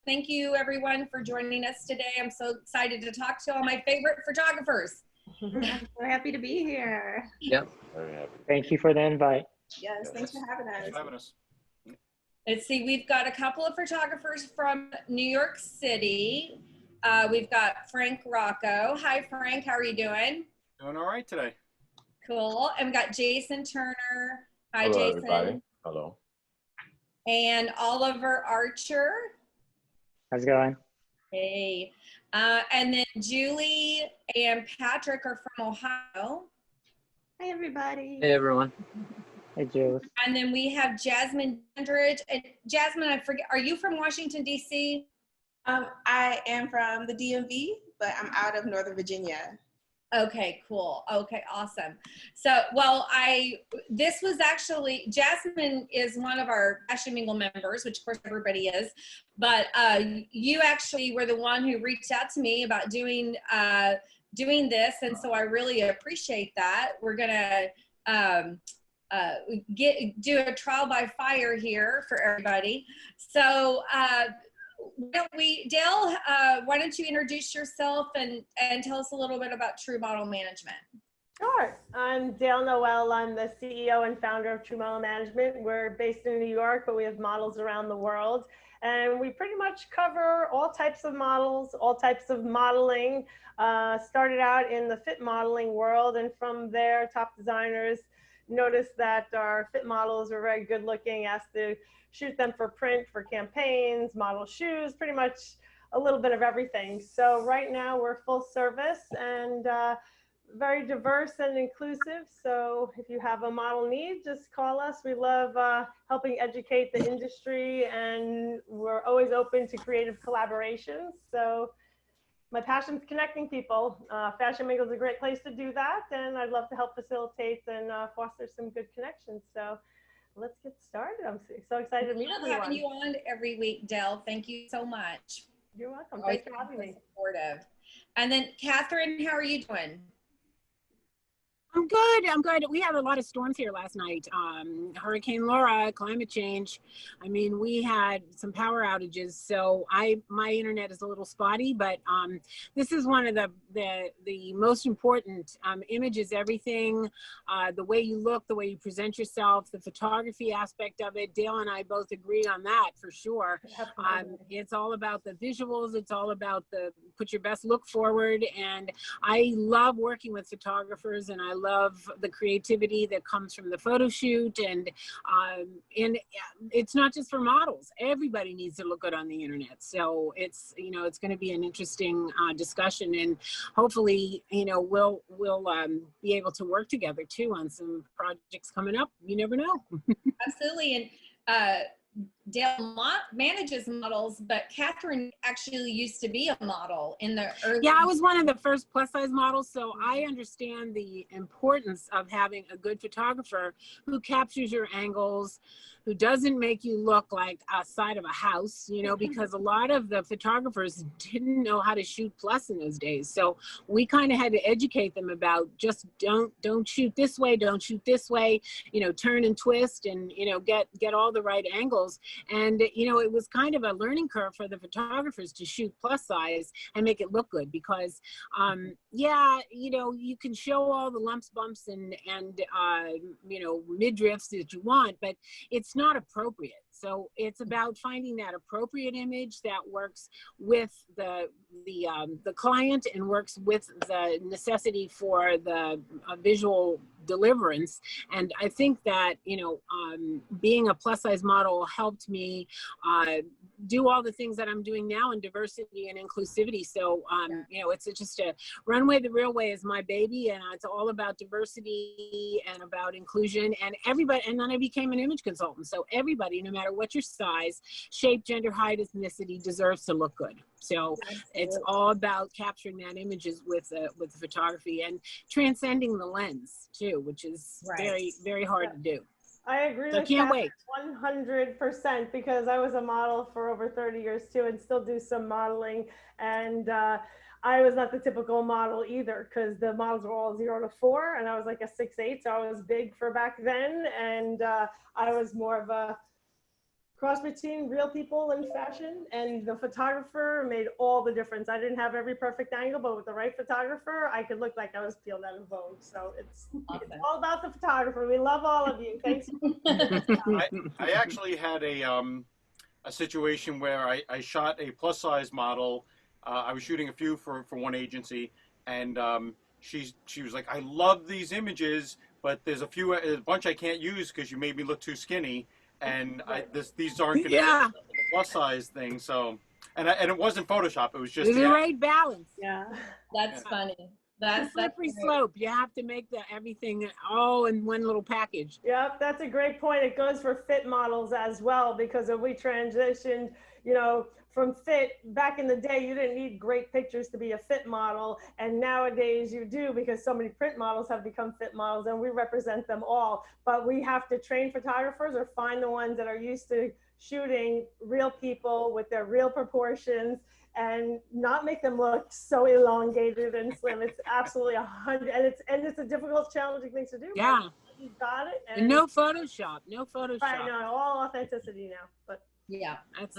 Thank you everyone for joining us today. I'm so excited to talk to all my favorite photographers. We're happy to be here. Yep. Very happy. Thank you for the invite. Yes, thanks for having us. Thanks for having us. Let's see, we've got a couple of photographers from New York City. We've got Frank Rocco. Hi Frank, how are you doing? Doing all right today. Cool. And we've got Jason Turner. Hi Hello, Jason. everybody. Hello. And Oliver Archer. How's it going? Hey. And then Julie and Patrick are from Ohio. Hi, everybody. Hey, everyone. Hey, Jules. And then we have Jasmine Dandridge. And Jasmine, I forget, are you from Washington, D.C.? I am from the DMV, but I'm out of Northern Virginia. Okay, cool. Okay, awesome. So, well, this was actually, Jasmine is one of our Fashion Mingle members, which of course everybody is, but you actually were the one who reached out to me about doing this, and so I really appreciate that. We're gonna do a trial by fire here for everybody. So, Dale, why don't you introduce yourself and tell us a little bit about True Model Management? Sure. I'm Dale Noelle. I'm the CEO and founder of True Model Management. We're based in New York, but we have models around the world. And we pretty much cover all types of models, all types of modeling. Started out in the fit modeling world, and from there, top designers noticed that our fit models were very good looking, asked to shoot them for print, for campaigns, model shoes, pretty much a little bit of everything. So right now we're full service and very diverse and inclusive. So if you have a model need, just call us. We love helping educate the industry, and we're always open to creative collaborations. So my passion's connecting people. Fashion Mingle is a great place to do that, and I'd love to help facilitate and foster some good connections. So let's get started. I'm so excited to meet everyone. Having you on every week, Dale. Thank you so much. You're welcome. Always Thanks for having me. Supportive. And then Catherine, how are you doing? I'm good. I'm good. We had a lot of storms here last night. Hurricane Laura, climate change. I mean, we had some power outages. So my internet is a little spotty, but this is one of the most important images, everything, the way you look, the way you present yourself, the photography aspect of it. Dale and I both agree on that for sure. It's all about the visuals. It's all about put your best look forward. And I love working with photographers, and I love the creativity that comes from the photo shoot, and it's not just for models. Everybody needs to look good on the internet. So it's it's going to be an interesting discussion, and hopefully we'll be able to work together too on some projects coming up. You never know. Absolutely. And Dale manages models, but Catherine actually used to be a model in the early. Yeah, I was one of the first plus size models, so I understand the importance of having a good photographer who captures your angles, who doesn't make you look like outside of a house, because a lot of the photographers didn't know how to shoot plus in those days. So we kind of had to educate them about just don't shoot this way, don't shoot this way, turn and twist, and get all the right angles. And it was kind of a learning curve for the photographers to shoot plus size and make it look good, because you can show all the lumps, bumps, and midriffs that you want, but it's not appropriate. So it's about finding that appropriate image that works with the client and works with the necessity for the visual deliverance. And I think that being a plus size model helped me do all the things that I'm doing now in diversity and inclusivity. So it's just a Runway the Real Way is my baby, and it's all about diversity and about inclusion and everybody. And then I became an image consultant. So everybody, no matter what your size, shape, gender, height, ethnicity, deserves to look good. So it's all about capturing that images with the photography and transcending the lens too, which is very, very hard to do. I agree with that 100%, because I was a model for over 30 years too, and still do some modeling. And I was not the typical model either, because the models were all 0 to 4, and I was like a 6'8", so I was big for back then. And I was more of a cross between real people and fashion, and the photographer made all the difference. I didn't have every perfect angle, but with the right photographer, I could look like I was peeled out of Vogue. So it's all about the photographer. We love all of you. Thanks. I actually had a situation where I shot a plus size model. I was shooting a few for one agency, and she was like, I love these images, but there's a bunch I can't use because you made me look too skinny, and these aren't going to Yeah. be the plus size thing. So, and it wasn't Photoshop. It was just There's the right balance. Yeah. That's funny. That's Slippery great. slope. You have to make everything all in one little package. Yep, that's a great point. It goes for fit models as well, because if we transitioned, you know, from fit, back in the day, you didn't need great pictures to be a fit model. And nowadays you do, because so many print models have become fit models, and we represent them all. But we have to train photographers or find the ones that are used to shooting real people with their real proportions, and not make them look so elongated and slim. It's absolutely 100, and it's a difficult, challenging thing to do. Yeah. You got it. And no Photoshop. No Photoshop. I know, all authenticity now. But Yeah. That's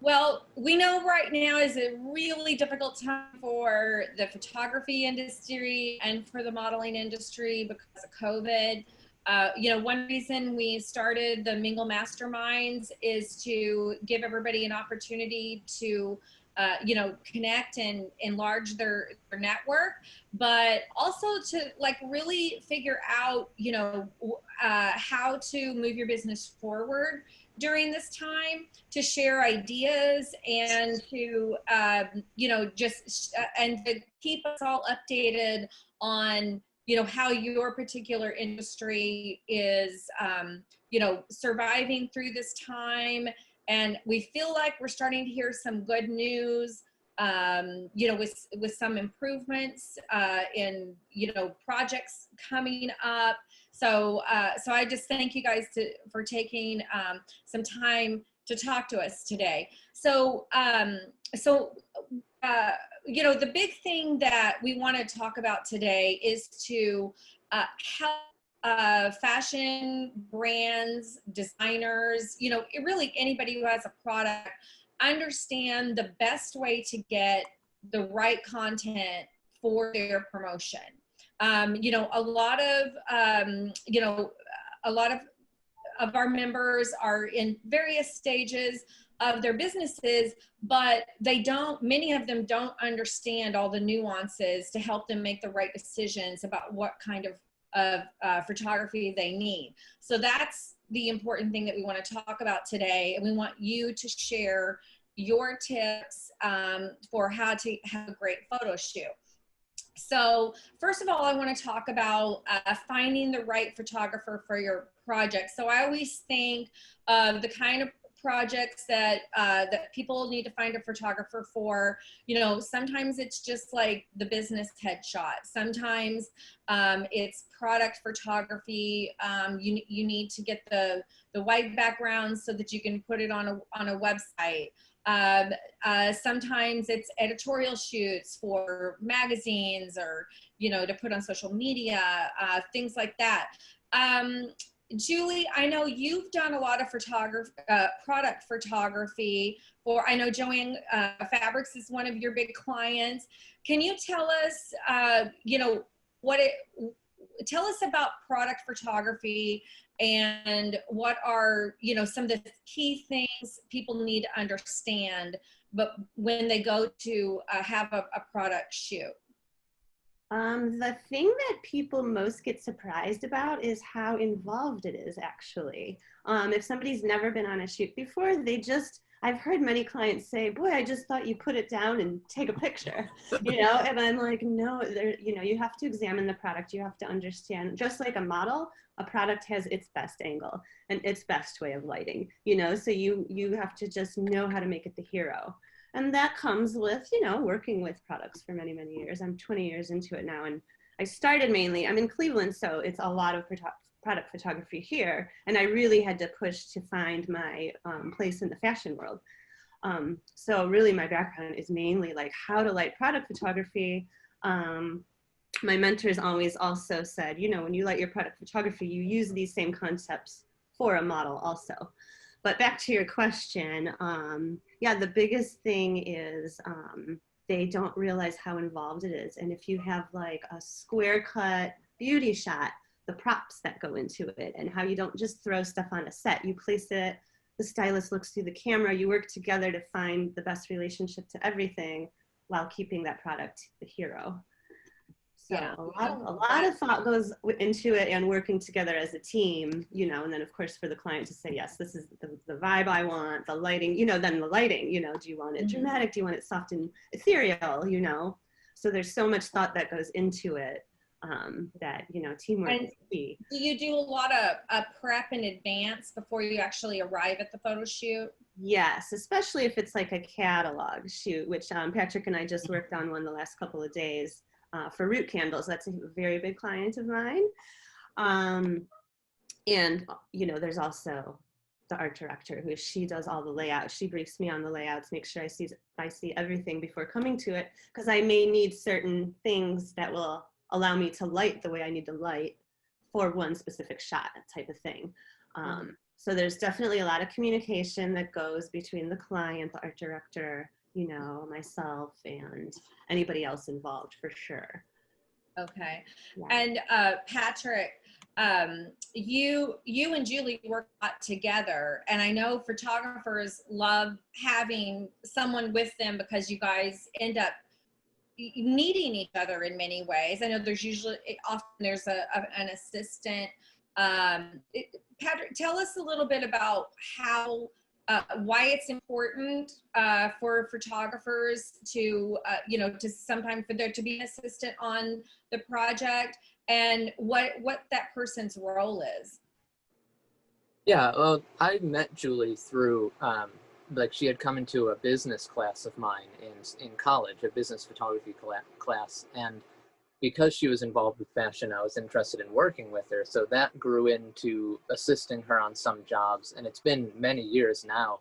Well, we know right now is a really difficult time for the photography industry and for the modeling industry because of COVID. You know, one reason we started the Mingle Masterminds is to give everybody an opportunity to, you know, connect and enlarge their network, but also to like really figure out, you know, how to move your business forward during this time, to share ideas and to, you know, just, and to keep us all updated on, you know, how your particular industry is, you know, surviving through this time. And we feel like we're starting to hear some good news, you know, with some improvements in, you know, projects coming up. So, so I just thank you guys for taking some time to talk to us today. So, you know, the big thing that we want to talk about today is to help fashion brands, designers, you know, really anybody who has a product, understand the best way to get the right content for their promotion. You know, a lot of, you know, a lot of our members are in various stages of their businesses, but many of them don't understand all the nuances to help them make the right decisions about what kind of photography they need. So that's the important thing that we want to talk about today. And we want you to share your tips for how to have a great photo shoot. So first of all, I want to talk about finding the right photographer for your project. So I always think of the kind of projects that that people need to find a photographer for. You know, sometimes it's just like the business headshot. Sometimes it's product photography. You need to get the white background so that you can put it on a website. Sometimes it's editorial shoots for magazines, or, you know, to put on social media, things like that. Julie, I know you've done a lot of product photography for, I know Joanne Fabrics is one of your big clients. Can you tell us, you know, tell us about product photography and what are, you know, some of the key things people need to understand, but when they go to have a product shoot? The thing that people most get surprised about is how involved it is, actually. If somebody's never been on a shoot before, I've heard many clients say, boy, I just thought you put it down and take a picture, you know, and I'm like, no, you know, you have to examine the product. You have to understand, just like a model, a product has its best angle and its best way of lighting, you know, so you have to just know how to make it the hero. And that comes with, you know, working with products for many, many years. I'm 20 years into it now. And I started mainly, I'm in Cleveland, so it's a lot of product photography here. And I really had to push to find my place in the fashion world. So really my background is mainly like how to light product photography. My mentors always also said, you know, when you light your product photography, you use these same concepts for a model also. But back to your question, yeah, the biggest thing is they don't realize how involved it is. And if you have like a square cut beauty shot, the props that go into it and how you don't just throw stuff on a set, you place it, the stylist looks through the camera, you work together to find the best relationship to everything while keeping that product the hero. So Yeah. a lot of thought goes into it and working together as a team, you know, and then of course for the client to say, yes, this is the vibe I want, the lighting, you know, then the lighting, you know, do you want it dramatic? Do you want it soft and ethereal, you know? So there's so much thought that goes into it that, you know, teamwork is key. Do you do a lot of prep in advance before you actually arrive at the photo shoot? Yes, especially if it's like a catalog shoot, which Patrick and I just worked on one the last couple of days. For root candles, that's a very big client of mine. And, you know, there's also the art director she does all the layouts. She briefs me on the layouts, make sure I see everything before coming to it, because I may need certain things that will allow me to light the way I need to light for one specific shot type of thing. So there's definitely a lot of communication that goes between the client, the art director, you know, myself and anybody else involved for sure. Okay. Yeah. And Patrick, you and Julie work a lot together, and I know photographers love having someone with them because you guys end up needing each other in many ways. I know often there's an assistant. Patrick, tell us a little bit about how why it's important for photographers to, you know, to sometimes for there to be an assistant on the project, and what that person's role is. Yeah, well, I met Julie through, like she had come into a business class of mine in college, a business photography class, and because she was involved with fashion, I was interested in working with her. So that grew into assisting her on some jobs. And it's been many years now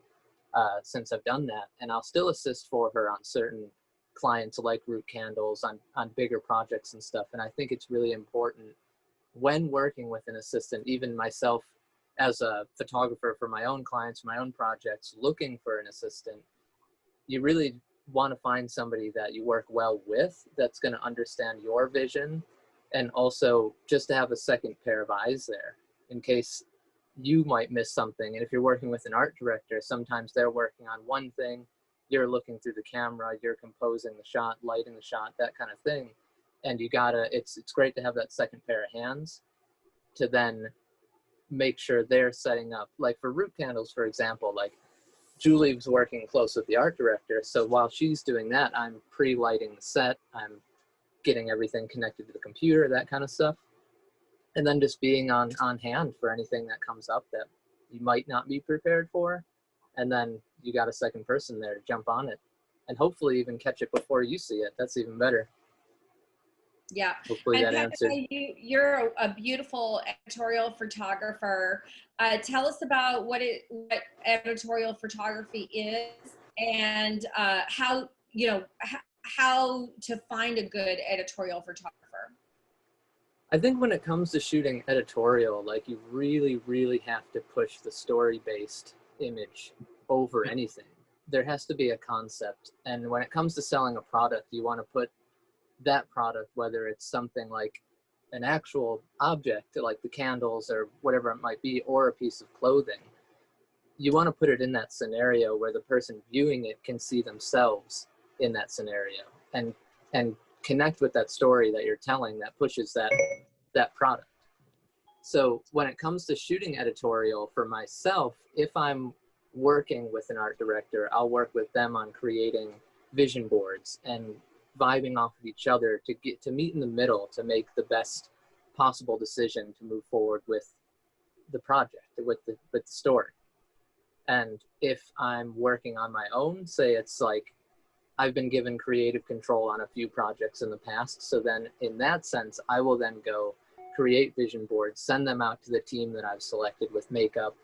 since I've done that. And I'll still assist for her on certain clients like root candles, on bigger projects and stuff. And I think it's really important when working with an assistant, even myself as a photographer for my own clients, my own projects, looking for an assistant, you really want to find somebody that you work well with, that's going to understand your vision, and also just to have a second pair of eyes there in case you might miss something. And if you're working with an art director, sometimes they're working on one thing, you're looking through the camera, you're composing the shot, lighting the shot, that kind of thing. And you gotta, it's great to have that second pair of hands to then make sure they're setting up. Like for root candles, for example, like Julie was working close with the art director, so while she's doing that, I'm pre-lighting the set, I'm getting everything connected to the computer, that kind of stuff, and then just being on hand for anything that comes up that you might not be prepared for, and then you got a second person there to jump on it, and hopefully even catch it before you see it. That's even better. Yeah. Hopefully and that answered. You're a beautiful editorial photographer. Tell us about what editorial photography is, and how, you know, how to find a good editorial photographer. I think when it comes to shooting editorial, like you really, really have to push the story-based image over anything. There has to be a concept. And when it comes to selling a product, you want to put that product, whether it's something like an actual object, like the candles or whatever it might be, or a piece of clothing, you want to put it in that scenario where the person viewing it can see themselves in that scenario and connect with that story that you're telling that pushes that product. So when it comes to shooting editorial for myself, if I'm working with an art director, I'll work with them on creating vision boards and vibing off of each other to get to meet in the middle to make the best possible decision to move forward with the project, with the story. And if I'm working on my own, say it's like I've been given creative control on a few projects in the past, so then in that sense, I will then go create vision boards, send them out to the team that I've selected with makeup,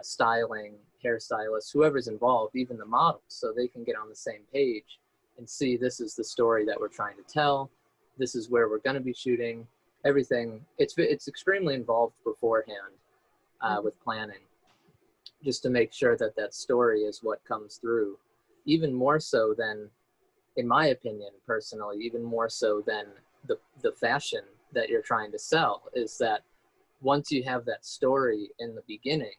styling, hairstylists, whoever's involved, even the models, so they can get on the same page and see this is the story that we're trying to tell, this is where we're going to be shooting, everything. It's extremely involved beforehand. with planning, just to make sure that that story is what comes through, even more so than, in my opinion, personally, even more so than the fashion that you're trying to sell, is that once you have that story in the beginning,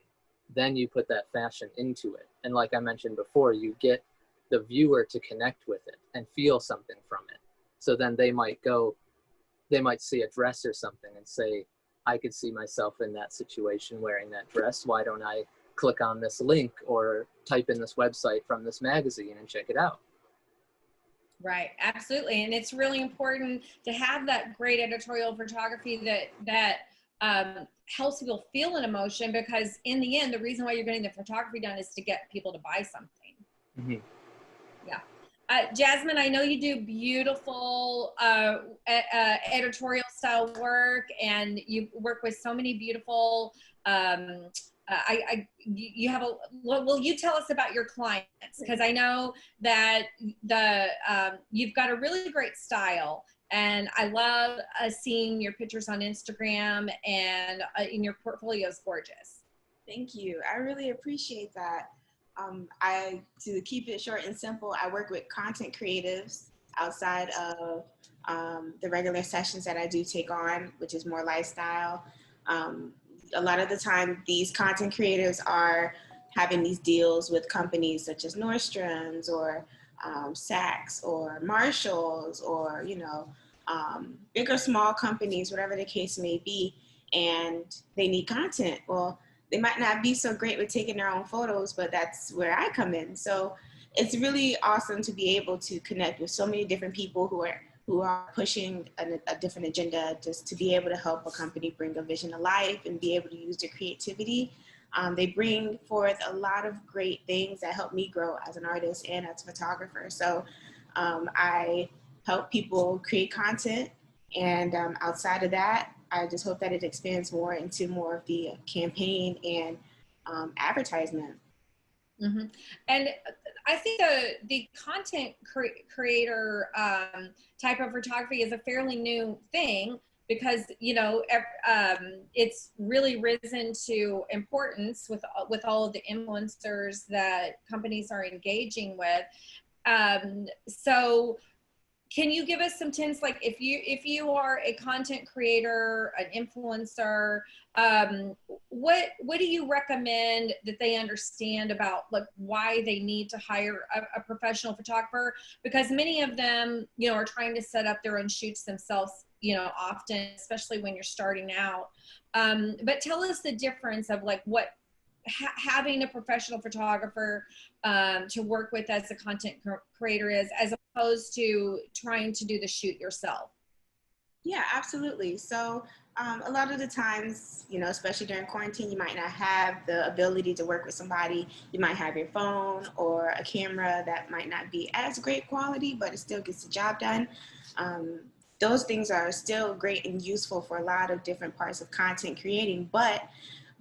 then you put that fashion into it. And like I mentioned before, you get the viewer to connect with it and feel something from it. So then they might see a dress or something and say, I could see myself in that situation wearing that dress. Why don't I click on this link or type in this website from this magazine and check it out? Right, absolutely. And it's really important to have that great editorial photography that helps people feel an emotion, because in the end, the reason why you're getting the photography done is to get people to buy something. Mm-hmm. Yeah. Jasmine, I know you do beautiful editorial style work, and you work with so many beautiful, you have will you tell us about your clients? Because I know that you've got a really great style, and I love seeing your pictures on Instagram, and in your portfolio is gorgeous. Thank you. I really appreciate that. To keep it short and simple, I work with content creatives outside of the regular sessions that I do take on, which is more lifestyle. A lot of the time, these content creators are having these deals with companies such as Nordstrom's or Saks or Marshalls, or big or small companies, whatever the case may be, and they need content. Well, they might not be so great with taking their own photos, but that's where I come in. So it's really awesome to be able to connect with so many different people who are pushing a different agenda, just to be able to help a company bring a vision to life and be able to use their creativity. They bring forth a lot of great things that help me grow as an artist and as a photographer. So I help people create content, and outside of that, I just hope that it expands more into more of the campaign and advertisement. Mm-hmm. And I think the content creator type of photography is a fairly new thing, because it's really risen to importance with all of the influencers that companies are engaging with. So can you give us some tips, like if you are a content creator, an influencer, what do you recommend that they understand about, like, why they need to hire a professional photographer? Because many of them, are trying to set up their own shoots themselves, often, especially when you're starting out. But tell us the difference of like what having a professional photographer to work with as a content creator is, as opposed to trying to do the shoot yourself. Yeah, absolutely. So a lot of the times, especially during quarantine, you might not have the ability to work with somebody. You might have your phone or a camera that might not be as great quality, but it still gets the job done. Those things are still great and useful for a lot of different parts of content creating, but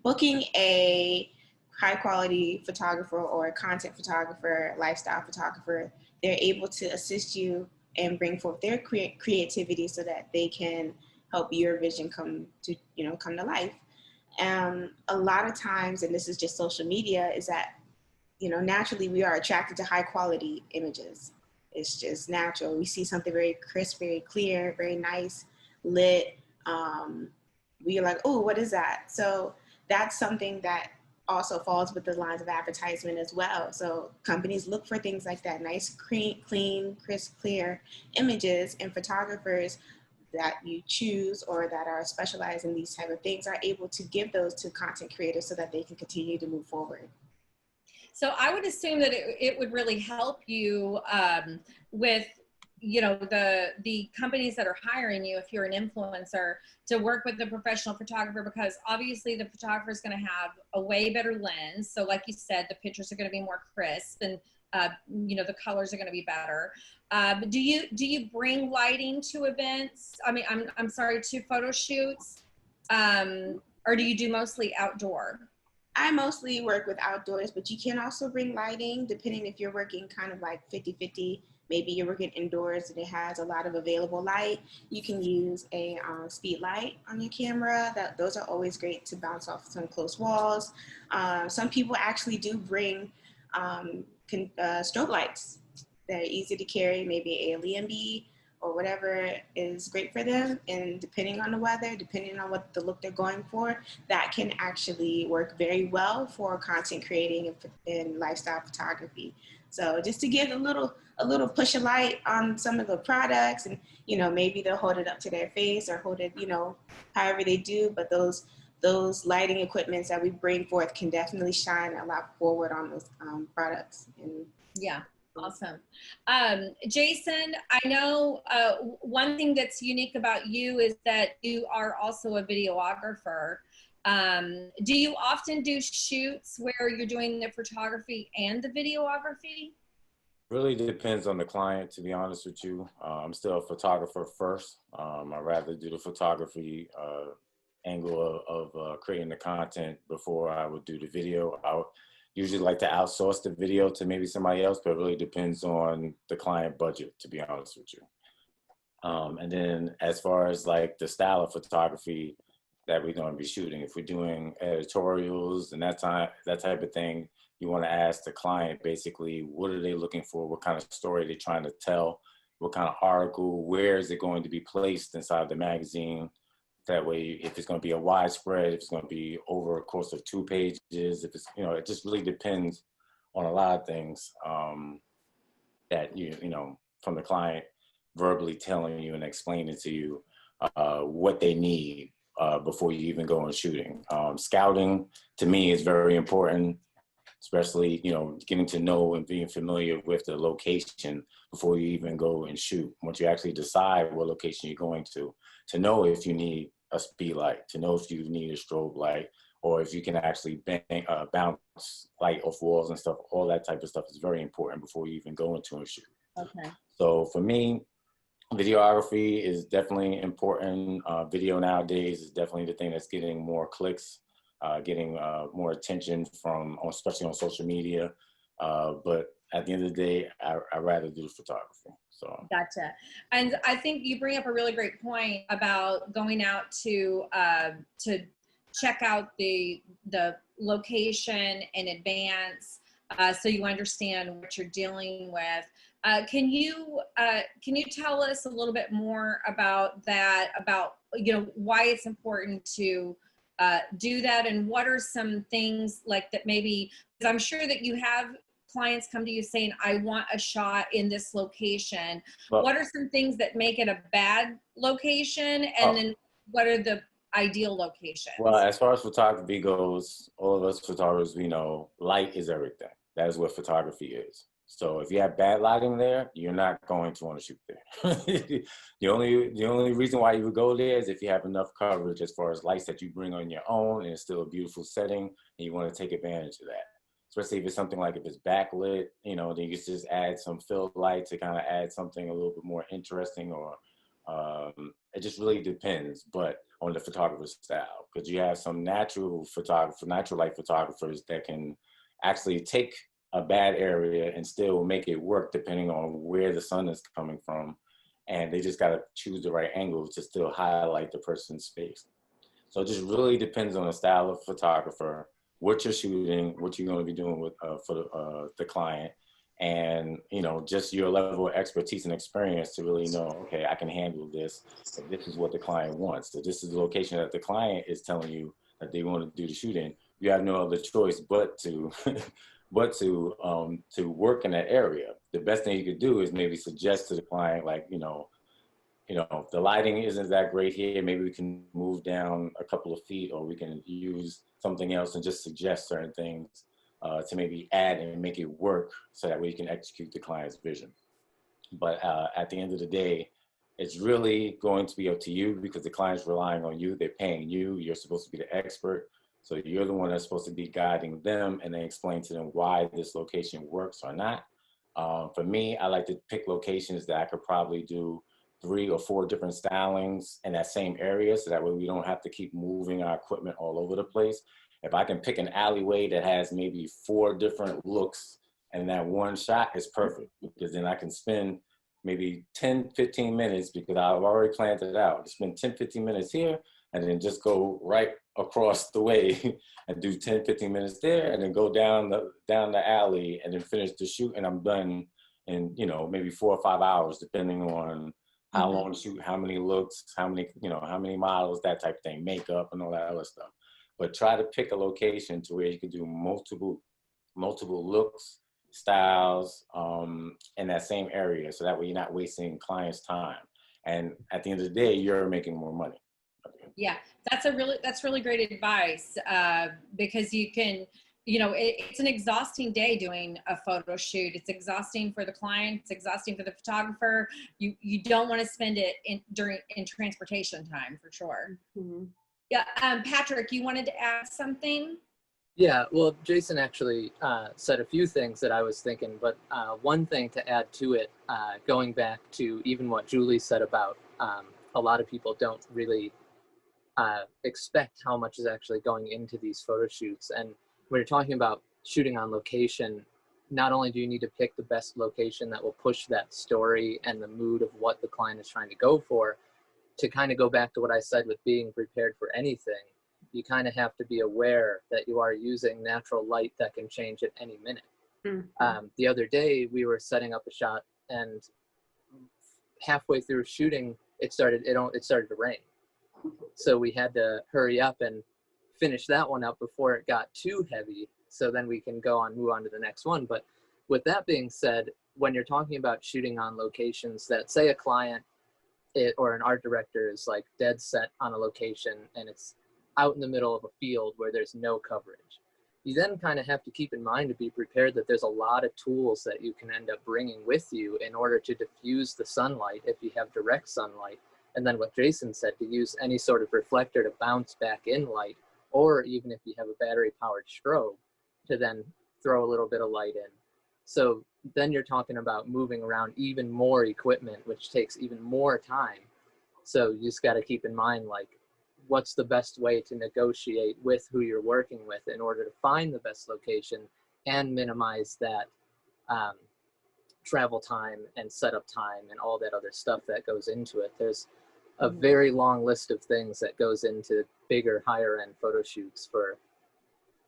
booking a high quality photographer or a content photographer, lifestyle photographer, they're able to assist you and bring forth their creativity so that they can help your vision come to life. A lot of times, and this is just social media, is that, naturally we are attracted to high quality images. It's just natural. We see something very crisp, very clear, very nice, lit. We are like, oh, what is that? So that's something that also falls with the lines of advertisement as well. So companies look for things like that, nice, clean, crisp, clear images, and photographers that you choose or that are specialized in these type of things are able to give those to content creators so that they can continue to move forward. So I would assume that it would really help you with the companies that are hiring you, if you're an influencer, to work with a professional photographer, because obviously the photographer is going to have a way better lens. So like you said, the pictures are going to be more crisp, and the colors are going to be better. Do you bring lighting to events? I mean, I'm sorry, to photo shoots, or do you do mostly outdoor? I mostly work with outdoors, but you can also bring lighting, depending if you're working kind of like 50-50 maybe you're working indoors and it has a lot of available light, you can use a speed light on your camera. Those are always great to bounce off some close walls. Some people actually do bring strobe lights. They're easy to carry, maybe a LMB or whatever is great for them. And depending on the weather, depending on what the look they're going for, that can actually work very well for content creating and lifestyle photography. So just to give a little push of light on some of the products, and maybe they'll hold it up to their face or hold it, however they do. But those lighting equipments that we bring forth can definitely shine a lot forward on those products. And yeah. Awesome. Jason, I know one thing that's unique about you is that you are also a videographer. Do you often do shoots where you're doing the photography and the videography? Really depends on the client, to be honest with you. I'm still a photographer first. I'd rather do the photography angle of creating the content before I would do the video. I would usually like to outsource the video to maybe somebody else, but it really depends on the client budget, to be honest with you. And then as far as like the style of photography that we're going to be shooting, if we're doing editorials and that type of thing, you want to ask the client basically, what are they looking for? What kind of story they're trying to tell? What kind of article? Where is it going to be placed inside the magazine? That way, if it's going to be a widespread, if it's going to be over a course of 2 pages, if it's, it just really depends on a lot of things that from the client verbally telling you and explaining to you what they need before you even go on shooting. Scouting to me is very important, especially, getting to know and being familiar with the location before you even go and shoot. Once you actually decide what location you're going to know if you need a speed light, to know if you need a strobe light, or if you can actually bounce light off walls and stuff. All that type of stuff is very important before you even go into a shoot. Okay. So for me, videography is definitely important. Video nowadays is definitely the thing that's getting more clicks, getting more attention from, especially on social media. But at the end of the day, I'd rather do photography. So. Gotcha. And I think you bring up a really great point about going out to check out the location in advance, so you understand what you're dealing with. Can you tell us a little bit more about that? About why it's important to do that, and what are some things like that? Maybe, because I'm sure that you have clients come to you saying, I want a shot in this location. Well, what are some things that make it a bad location? And then what are the ideal locations? Well, as far as photography goes, all of us photographers, we know light is everything. That is what photography is. So if you have bad lighting there, you're not going to want to shoot there. The only reason why you would go there is if you have enough coverage as far as lights that you bring on your own and it's still a beautiful setting and you want to take advantage of that. Especially if it's something like if it's backlit, then you can just add some fill light to kind of add something a little bit more interesting, or it just really depends, but on the photographer's style. Because you have some natural light photographers that can actually take a bad area and still make it work depending on where the sun is coming from. And they just got to choose the right angle to still highlight the person's face. So it just really depends on the style of photographer, what you're shooting, what you're going to be doing with for the client, and just your level of expertise and experience to really know, okay, I can handle this. So this is what the client wants. So this is the location that the client is telling you that they want to do the shooting. You have no other choice but to to work in that area. The best thing you could do is maybe suggest to the client, like, the lighting isn't that great here. Maybe we can move down a couple of feet, or we can use something else, and just suggest certain things to maybe add and make it work so that we can execute the client's vision. But at the end of the day, it's really going to be up to you, because the client's relying on you. They're paying you. You're supposed to be the expert. So you're the one that's supposed to be guiding them and then explain to them why this location works or not. For me, I like to pick locations that I could probably do 3 or 4 different stylings in that same area, so that way we don't have to keep moving our equipment all over the place. If I can pick an alleyway that has maybe 4 different looks And that one shot is perfect because then I can spend maybe 10, 15 minutes because I've already planned it out. Spend 10, 15 minutes here and then just go right across the way and do 10, 15 minutes there and then go down the alley and then finish the shoot and I'm done in, you know, maybe 4 or 5 hours, depending on how long to shoot, how many looks, how many models, that type of thing, makeup and all that other stuff. But try to pick a location to where you can do multiple looks, styles in that same area. So that way you're not wasting clients' time. And at the end of the day, you're making more money. Yeah, that's really great advice because you can, you know, it's an exhausting day doing a photo shoot. It's exhausting for the client. It's exhausting for the photographer. You don't want to spend it in transportation time for sure. Mm-hmm. Yeah, Patrick, you wanted to add something? Yeah, well, Jason actually said a few things that I was thinking, but one thing to add to it, going back to even what Julie said about a lot of people don't really expect how much is actually going into these photo shoots. And when you're talking about shooting on location, not only do you need to pick the best location that will push that story and the mood of what the client is trying to go for, to kind of go back to what I said with being prepared for anything, you kind of have to be aware that you are using natural light that can change at any minute. Mm-hmm. The other day we were setting up a shot and halfway through shooting, it started to rain. So we had to hurry up and finish that one up before it got too heavy. So then we can move on to the next one. But with that being said, when you're talking about shooting on locations that say a client or an art director is like dead set on a location and it's out in the middle of a field where there's no coverage, you then kind of have to keep in mind to be prepared that there's a lot of tools that you can end up bringing with you in order to diffuse the sunlight if you have direct sunlight. And then what Jason said, to use any sort of reflector to bounce back in light, or even if you have a battery powered strobe, to then throw a little bit of light in. So then you're talking about moving around even more equipment, which takes even more time. So you just got to keep in mind, like, what's the best way to negotiate with who you're working with in order to find the best location and minimize that travel time and setup time and all that other stuff that goes into it. There's a very long list of things that goes into bigger, higher end photo shoots for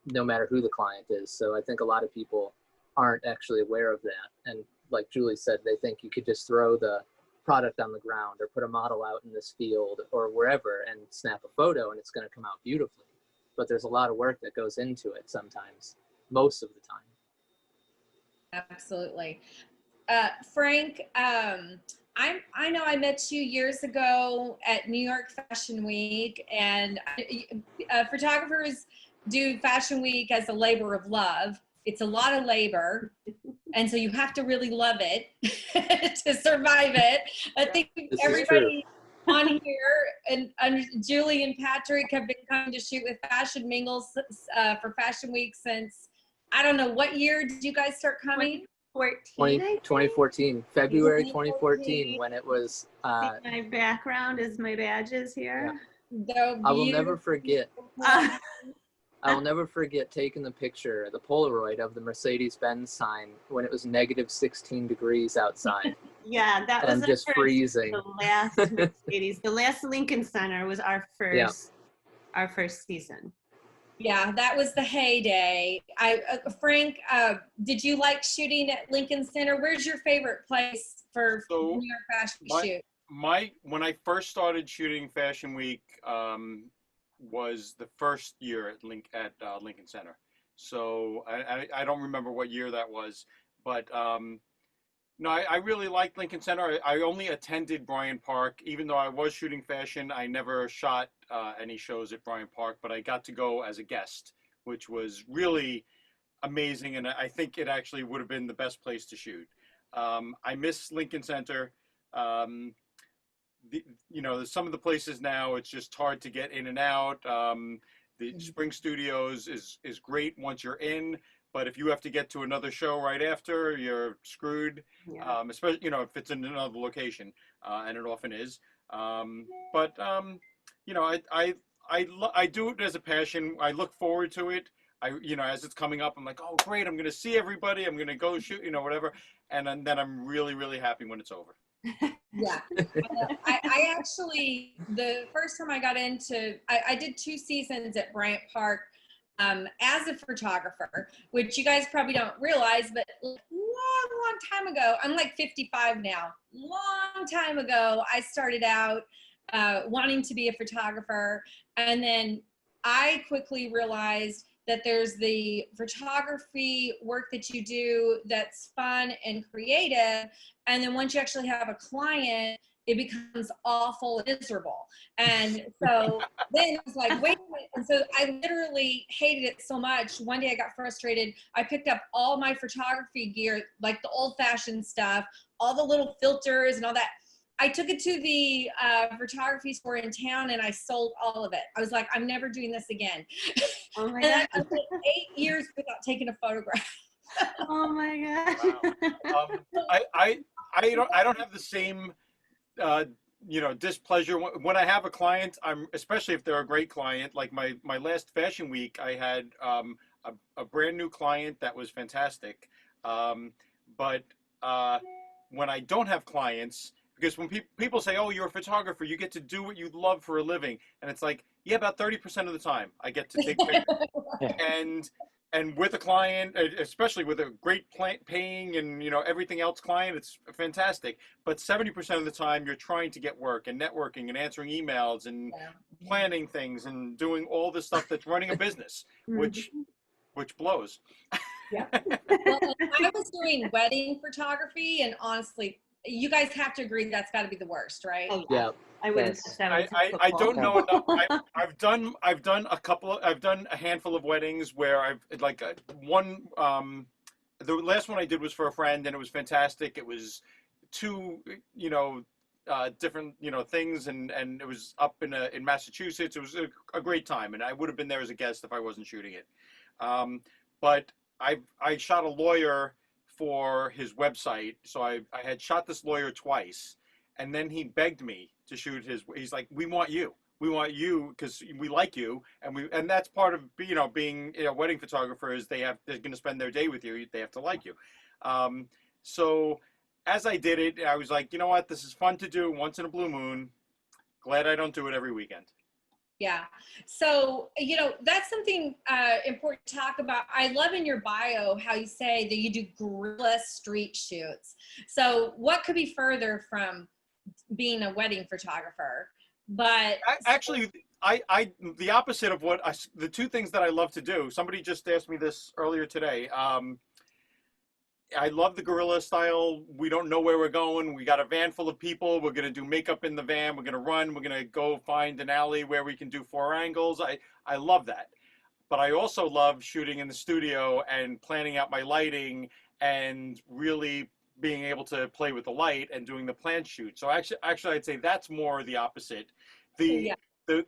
no matter who the client is. So I think a lot of people aren't actually aware of that. And like Julie said, they think you could just throw the product on the ground or put a model out in this field or wherever and snap a photo and it's going to come out beautifully. But there's a lot of work that goes into it sometimes, most of the time. Absolutely. Frank, I know I met you years ago at New York Fashion Week, and photographers do Fashion Week as a labor of love. It's a lot of labor, and so you have to really love it to survive it. I think everybody on here, and Julie and Patrick have been coming to shoot with Fashion Mingles for Fashion Week since, I don't know, what year did you guys start coming? 2014, February 2014, when it was. My background is my badges here. Yeah. I will never forget. I will never forget taking the picture, the Polaroid of the Mercedes-Benz sign when it was negative 16 degrees outside. Yeah, that was just freezing. The last Mercedes, the last Lincoln Center was our first season. Yeah, that was the heyday. Frank, did you like shooting at Lincoln Center? Where's your favorite place for New York Fashion shoot? When I first started shooting Fashion Week, was the first year at Lincoln Center. So I don't remember what year that was, but no, I really liked Lincoln Center. I only attended Bryant Park. Even though I was shooting fashion, I never shot any shows at Bryant Park, but I got to go as a guest, which was really amazing. And I think it actually would have been the best place to shoot. I miss Lincoln Center. Some of the places now, it's just hard to get in and out. The Spring Studios is great once you're in, but if you have to get to another show right after, you're screwed. Yeah. Especially if it's in another location, and it often is. I do it as a passion. I look forward to it. as it's coming up, I'm like, oh, great, I'm going to see everybody. I'm going to go shoot, whatever. And then I'm really, really happy when it's over. Yeah. I actually, the first time I got into, I did 2 seasons at Bryant Park as a photographer, which you guys probably don't realize, but long time ago, I'm like 55 now, long time ago, I started out wanting to be a photographer. And then I quickly realized that there's the photography work that you do that's fun and creative. And then once you actually have a client, it becomes awful and miserable. And so then it was like, wait a minute. And so I literally hated it so much. One day I got frustrated. I picked up all my photography gear, like the old fashioned stuff, all the little filters and all that. I took it to the photography store in town and I sold all of it. I was like, I'm never doing this again. Oh my And God. I went 8 years without taking a photograph. Oh my God. Wow. I don't have the same displeasure when I have a client. Especially if they're a great client. Like my last fashion week, I had a brand new client that was fantastic. But when I don't have clients, because when people say, oh, you're a photographer, you get to do what you love for a living. And it's like, yeah, about 30% of the time I get to take pictures. And with a client, especially with a great paying and, everything else client, it's fantastic. But 70% of the time you're trying to get work and networking and answering emails and planning things and doing all the stuff that's running a business, which blows. Yeah. Well, I was doing wedding photography, and honestly, you guys have to agree that's got to be the worst, right? Oh, Yeah. I wouldn't touch that with I don't football. know enough. I've done a handful of weddings where I've the last one I did was for a friend and it was fantastic. It was 2 different things and it was up in Massachusetts. It was a great time and I would have been there as a guest if I wasn't shooting it. But I shot a lawyer for his website, so I had shot this lawyer twice, and then he begged me to shoot he's like, we want you because we like you, and that's part of being a wedding photographer is they're going to spend their day with you, they have to like you. So as I did it, I was like, you know what, this is fun to do once in a blue moon, glad I don't do it every weekend. Yeah. So, that's something important to talk about. I love in your bio how you say that you do guerrilla street shoots. So what could be further from being a wedding photographer? But actually, I the opposite of what the 2 things that I love to do. Somebody just asked me this earlier today. I love the guerrilla style. We don't know where we're going. We got a van full of people. We're going to do makeup in the van. We're going to run. We're going to go find an alley where we can do 4 angles. I love that. But I also love shooting in the studio and planning out my lighting and really being able to play with the light and doing the plant shoot. So actually I'd say that's more the opposite. The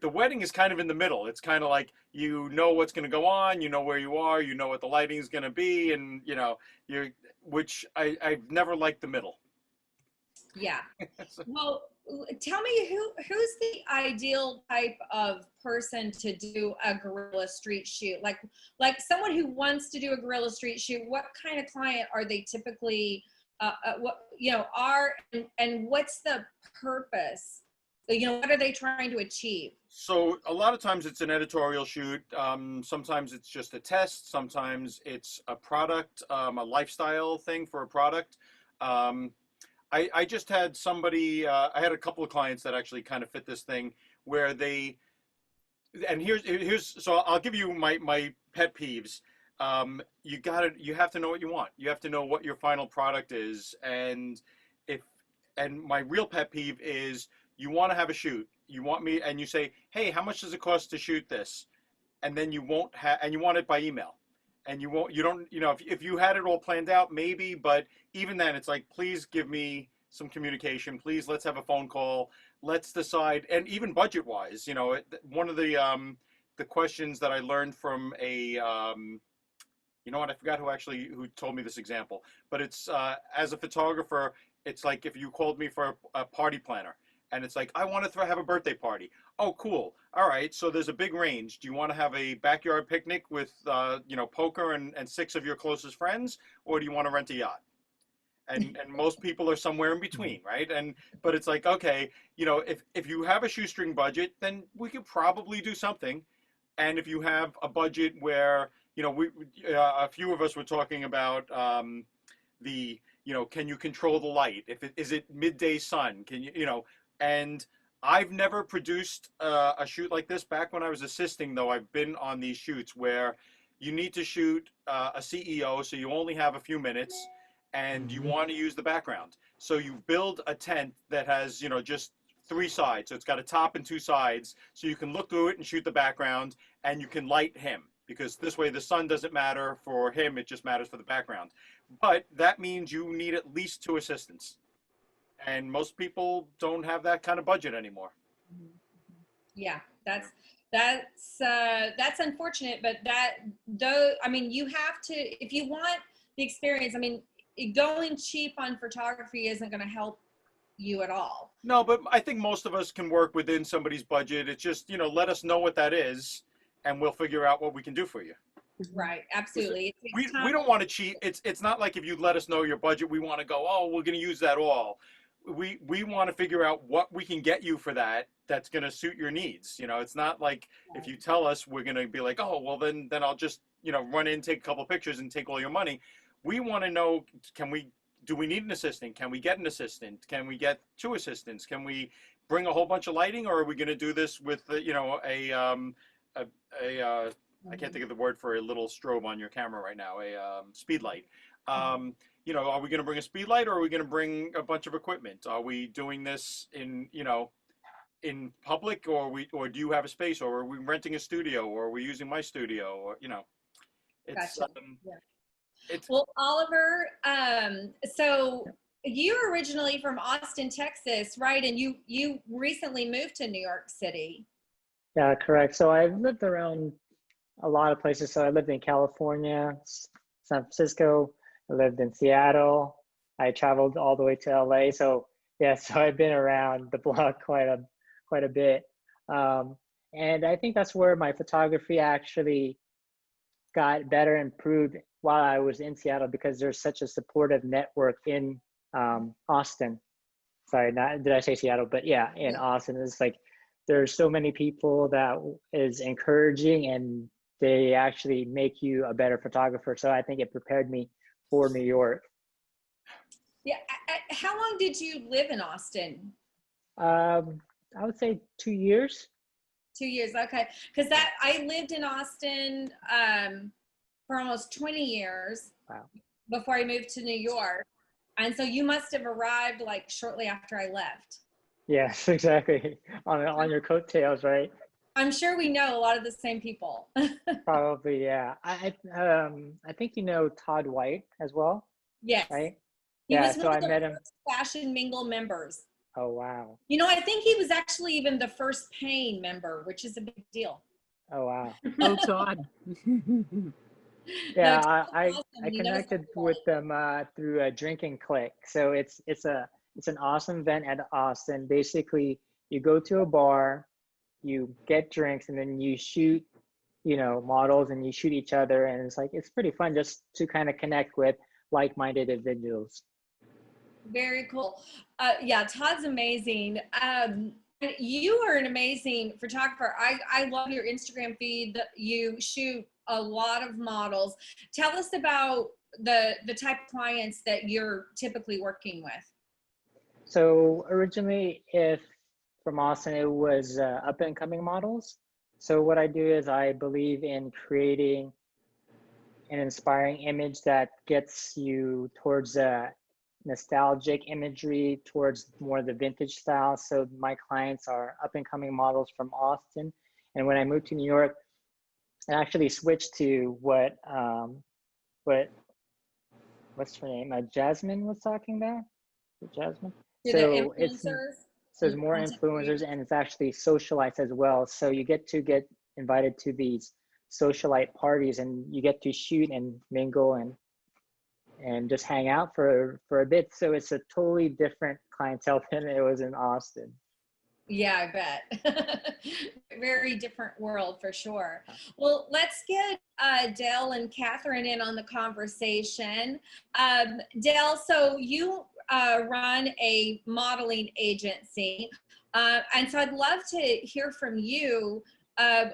wedding is kind of in the middle. It's kind of like, what's going to go on, where you are, what the lighting is going to be, and which I've never liked the middle. Yeah. Well, tell me who's the ideal type of person to do a guerrilla street shoot? Like someone who wants to do a guerrilla street shoot, what kind of client are they typically and what's the purpose? What are they trying to achieve? So a lot of times it's an editorial shoot. Sometimes it's just a test. Sometimes it's a product, a lifestyle thing for a product. I just had somebody, I had a couple of clients that actually kind of fit this thing where so I'll give you my pet peeves. You have to know what you want. You have to know what your final product is. And my real pet peeve is, you want to have a shoot. You want me, and you say, hey, how much does it cost to shoot this? And then you won't have, and you want it by email. And you don't, if you had it all planned out, maybe, but even then it's like, please give me some communication. Please, let's have a phone call. Let's decide. And even budget wise, one of the questions that I learned from I forgot who told me this example, but it's, as a photographer, it's like if you called me for a party planner And it's like, I want to have a birthday party. Oh, cool. All right. So there's a big range. Do you want to have a backyard picnic with, poker and 6 of your closest friends? Or do you want to rent a yacht? And most people are somewhere in between, right? But it's like, okay, if you have a shoestring budget, then we could probably do something. And if you have a budget where, a few of us were talking about can you control the light? Is it midday sun? Can and I've never produced a shoot like this. Back when I was assisting, though, I've been on these shoots where you need to shoot a CEO, so you only have a few minutes, and you want to use the background. So you build a tent that has, just 3 sides. So it's got a top and 2 sides, so you can look through it and shoot the background, and you can light him, because this way the sun doesn't matter for him, it just matters for the background. But that means you need at least 2 assistants. And most people don't have that kind of budget anymore. Yeah, that's unfortunate, but you have to, if you want the experience, going cheap on photography isn't going to help you at all. No, but I think most of us can work within somebody's budget. It's just, let us know what that is, and we'll figure out what we can do for you. Right, absolutely. We don't want to cheat. It's not like if you let us know your budget, we want to go, oh, we're going to use that all. We want to figure out what we can get you for that's going to suit your needs. It's not like if you tell us, we're going to be like, oh, well, then I'll just, run in, take a couple pictures and take all your money. We want to know, do we need an assistant? Can we get an assistant? Can we get 2 assistants? Can we bring a whole bunch of lighting, or are we going to do this with, I can't think of the word for a little strobe on your camera right now, a speed light. Are we going to bring a speed light, or are we going to bring a bunch of equipment? Are we doing this in public, or do you have a space, or are we renting a studio, or are we using my studio, or, it's, gotcha. Well, Oliver, so you're originally from Austin, Texas, right? And you recently moved to New York City. Yeah, correct. So I've lived around a lot of places. So I lived in California, San Francisco. I lived in Seattle. I traveled all the way to LA. So yeah, so I've been around the block quite a bit. And I think that's where my photography actually got better and improved while I was in Seattle, because there's such a supportive network in Austin. Sorry, did I say Seattle? But yeah, in Austin, it's like there's so many people that is encouraging, and they actually make you a better photographer. So I think it prepared me for New York. Yeah. How long did you live in Austin? I would say 2 years. 2 years, okay. Because I lived in Austin for almost 20 years. Wow. Before I moved to New York. And so you must have arrived like shortly after I left. Yes, exactly. On your coattails, right? I'm sure we know a lot of the same people. Probably, yeah. I think you know Todd White as well. Yes. Right? He was so one I of the met him. first Fashion Mingle members. Oh, wow. I think he was actually even the first paying member, which is a big deal. Oh, wow. Oh, Todd. Yeah, No, I awesome. connected with them through a drinking click. So it's an awesome event at Austin. Basically, you go to a bar, you get drinks, and then you shoot, models, and you shoot each other, and it's pretty fun just to kind of connect with like-minded individuals. Very cool. Yeah, Todd's amazing. You are an amazing photographer. I love your Instagram feed. You shoot a lot of models. Tell us about the type of clients that you're typically working with. So originally, from Austin, it was up and coming models. So what I do is I believe in creating an inspiring image that gets you towards nostalgic imagery, towards more the vintage style. So my clients are up and coming models from Austin. And when I moved to New York, I actually switched to what what's her name? Jasmine was talking about. Jasmine. So it's more influencers, and it's actually socialites as well. So you get invited to these socialite parties, and you get to shoot and mingle and just hang out for a bit. So it's a totally different clientele than it was in Austin. Yeah, I bet. Very different world for sure. Well, let's get Dale and Catherine in on the conversation. Dale, so you run a modeling agency, and so I'd love to hear from you. As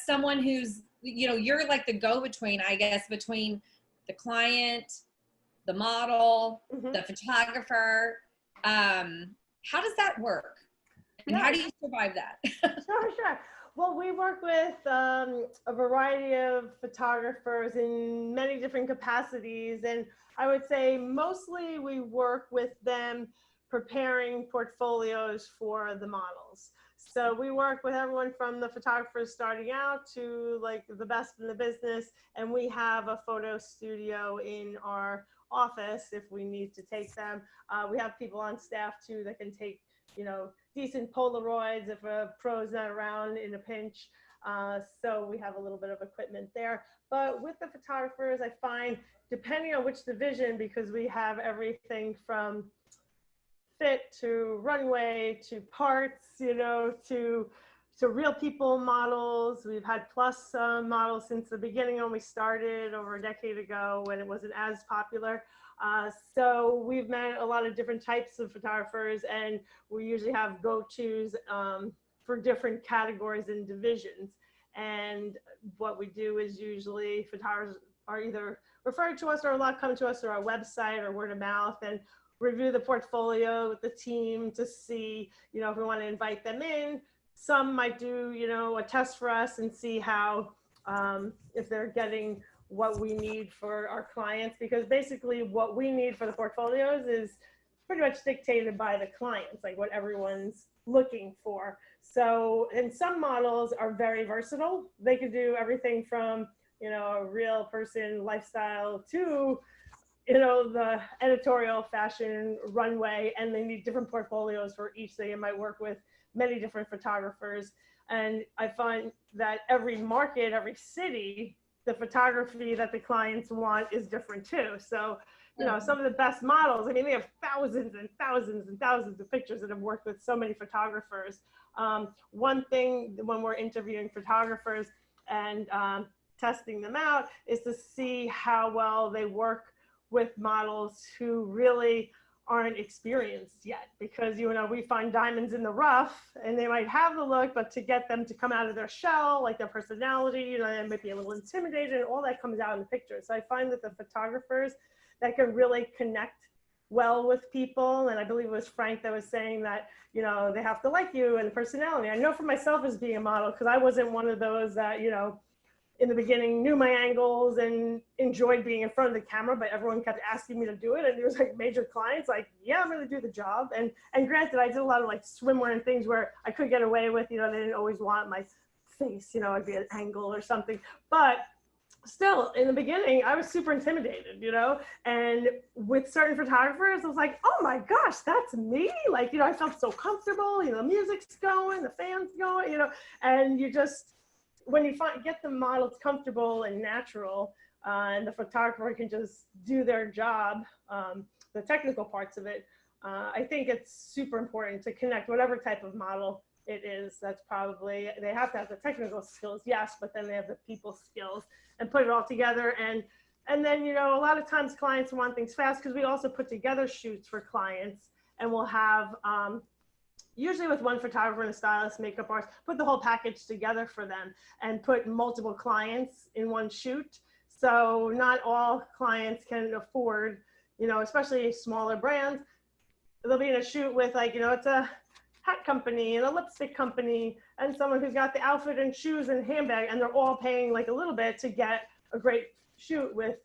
someone who's, you're like the go-between, I guess, between the client, the model, the photographer. How does that work? And how do you survive that? Sure. Well, we work with a variety of photographers in many different capacities. And I would say mostly we work with them preparing portfolios for the models. So we work with everyone from the photographers starting out to like the best in the business. And we have a photo studio in our office if we need to take them. We have people on staff too that can take, decent Polaroids if a pro's not around in a pinch. So we have a little bit of equipment there. But with the photographers, I find, depending on which division, because we have everything from fit to runway to parts, to real people models. We've had plus models since the beginning when we started over a decade ago when it wasn't as popular. So we've met a lot of different types of photographers, and we usually have go-tos for different categories and divisions. And what we do is usually photographers are either referred to us, or a lot come to us through our website or word of mouth, and review the portfolio with the team to see, if we want to invite them in. Some might do, a test for us and see how, if they're getting what we need for our clients, because basically what we need for the portfolios is pretty much dictated by the clients, like what everyone's looking for. So, and some models are very versatile. They could do everything from, a real person lifestyle to, the editorial, fashion, runway, and they need different portfolios for each. So you might work with many different photographers. And I find that every market, every city, the photography that the clients want is different too. So, some of the best models, they have thousands and thousands and thousands of pictures that have worked with so many photographers. One thing when we're interviewing photographers and testing them out is to see how well they work with models who really aren't experienced yet, because we find diamonds in the rough and they might have the look, but to get them to come out of their shell, like their personality, they might be a little intimidated, and all that comes out in the picture. So I find that the photographers that can really connect well with people, and I believe it was Frank that was saying that, they have to like you and the personality. I know for myself as being a model, because I wasn't one of those that, in the beginning knew my angles and enjoyed being in front of the camera, but everyone kept asking me to do it. And there was like major clients like, yeah, I'm going to do the job. And granted, I did a lot of like swimwear and things where I could get away with, they didn't always want my face, I'd be at an angle or something, but still in the beginning, I was super intimidated, and with certain photographers, I was like, oh my gosh, that's me. Like, I felt so comfortable, the music's going, the fan's going, and you just, when you get the models comfortable and natural, and the photographer can just do their job, the technical parts of it, I think it's super important to connect whatever type of model it is. That's probably, they have to have the technical skills, yes, but then they have the people skills, and put it all together. And then, a lot of times clients want things fast, because we also put together shoots for clients, and we'll have, usually with one photographer and a stylist, makeup artist, put the whole package together for them and put multiple clients in one shoot. So not all clients can afford, especially smaller brands. They'll be in a shoot with it's a hat company and a lipstick company and someone who's got the outfit and shoes and handbag, and they're all paying like a little bit to get a great shoot with,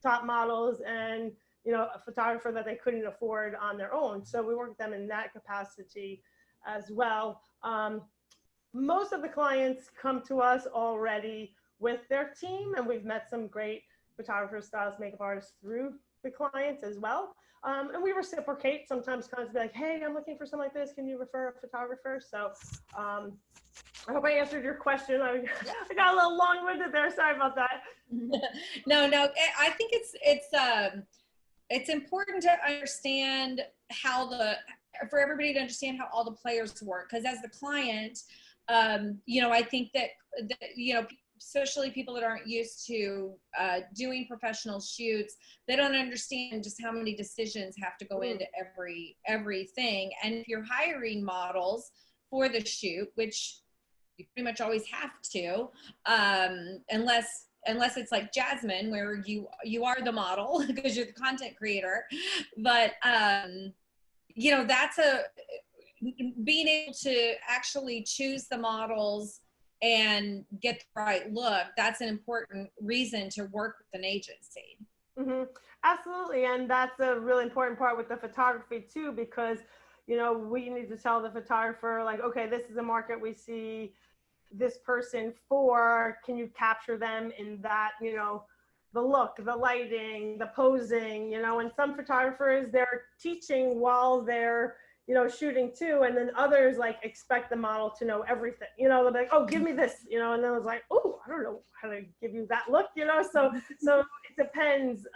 top models and, a photographer that they couldn't afford on their own. So we work with them in that capacity as well. Most of the clients come to us already with their team, and we've met some great photographers, stylists, makeup artists through the clients as well. And we reciprocate. Sometimes clients be like, hey, I'm looking for something like this. Can you refer a photographer? So I hope I answered your question. I got a little long-winded there. Sorry about that. No, I think it's important to understand how for everybody to understand how all the players work. Because as the client, you know, I think that, you know, especially people that aren't used to doing professional shoots, they don't understand just how many decisions have to go into everything. And if you're hiring models for the shoot, which you pretty much always have to, unless it's like Jasmine, where you are the model because you're the content creator. But you know, that's being able to actually choose the models and get the right look. That's an important reason to work with an agency. Mm-hmm. Absolutely, and that's a really important part with the photography too, because you know, we need to tell the photographer, like, okay, this is a market we see this person for. Can you capture them in that, you know, the look, the lighting, the posing, you know? And some photographers, they're teaching while they're, you know, shooting too, and then others like expect the model to know everything, you know. They're like, oh, give me this, you know, and then it's like, oh, I don't know how to give you that look, you know. So it depends.